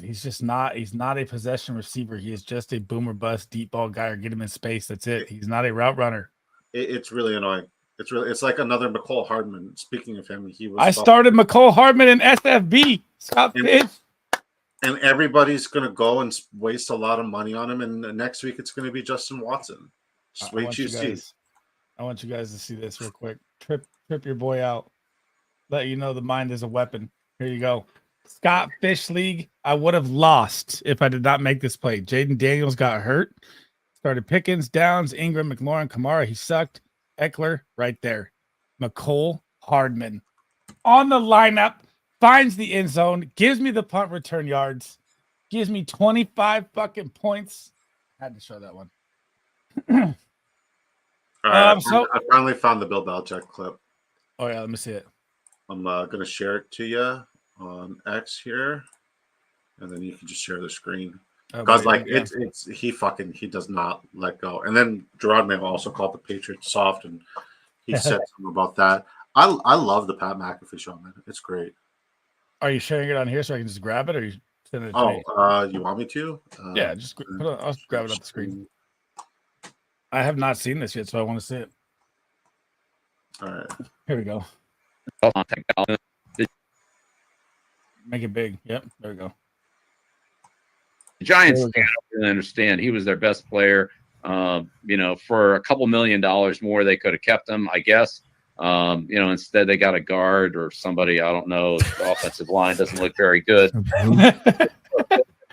he's not a possession receiver. He is just a boomer bust deep ball guy or get him in space. That's it. He's not a route runner. It's really annoying. It's like another McCole Hardman. Speaking of him, I started McCole Hardman in SFB. And everybody's gonna go and waste a lot of money on him. And next week it's gonna be Justin Watson. Just wait you see. I want you guys to see this real quick. Trip your boy out. Let you know the mind is a weapon. Here you go. Scott Fish League. I would have lost if I did not make this play. Jaden Daniels got hurt. Started Pickens, Downs, Ingram, McLaurin, Kamara. He sucked. Eckler right there. McCole, Hardman on the lineup. Finds the end zone. Gives me the punt return yards. Gives me 25 fucking points. Had to show that one. All right, I finally found the Bill Belichick clip. Oh yeah, let me see it. I'm gonna share it to you on X here, and then you can just share the screen. Because he does not let go. And then Gerard Mayo also called the Patriots soft, and he said something about that. I love the Pat McAfee show, man. It's great. Are you sharing it on here so I can just grab it, or you send it to me? You want me to? Yeah, just put it. I'll grab it off the screen. I have not seen this yet, so I want to see it. All right, here we go. Make it big. Yep, there we go. The Giants, I don't really understand. He was their best player. For a couple $1 million more, they could have kept him, I guess. Instead they got a guard or somebody, I don't know. The offensive line doesn't look very good.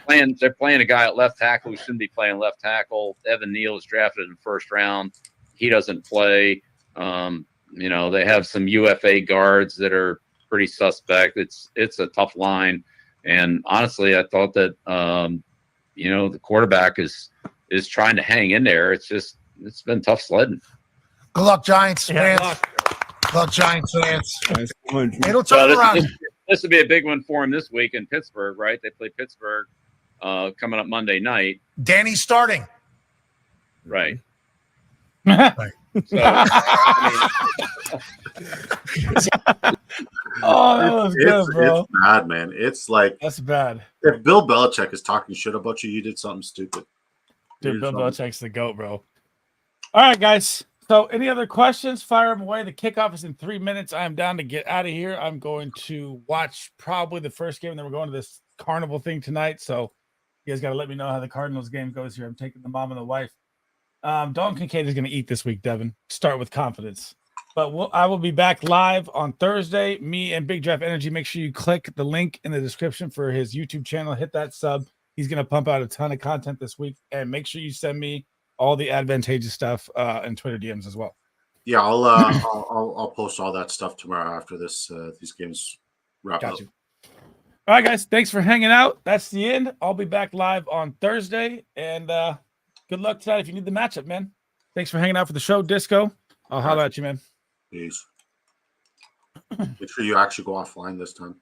They're playing a guy at left tackle who shouldn't be playing left tackle. Evan Neal is drafted in the first round. He doesn't play. They have some UFA guards that are pretty suspect. It's a tough line. And honestly, I thought that the quarterback is trying to hang in there. It's been tough sledding. Good luck, Giants fans. Good luck, Giants fans. It'll turn around. This will be a big one for him this week in Pittsburgh, right? They play Pittsburgh coming up Monday night. Danny's starting. Right. So, that was good, bro. It's bad, man. It's like that's bad. If Bill Belichick is talking shit about you, you did something stupid. Dude, Bill Belichick's the GOAT, bro. All right, guys. So any other questions? Fire them away. The kickoff is in 3 minutes. I'm down to get out of here. I'm going to watch probably the first game, and then we're going to this carnival thing tonight. So you guys got to let me know how the Cardinals game goes here. I'm taking the mom and the wife. Dalton Kincaid is going to eat this week, Devin. Start with confidence. But I will be back live on Thursday. Me and Big Draft Energy. Make sure you click the link in the description for his YouTube channel. Hit that sub. He's going to pump out a ton of content this week. And make sure you send me all the advantageous stuff and Twitter DMs as well. Yeah, I'll post all that stuff tomorrow after these games wrap up. All right, guys. Thanks for hanging out. That's the end. I'll be back live on Thursday. And good luck tonight if you need the matchup, man. Thanks for hanging out for the show, Disco. I'll holler at you, man. Peace. Make sure you actually go offline this time.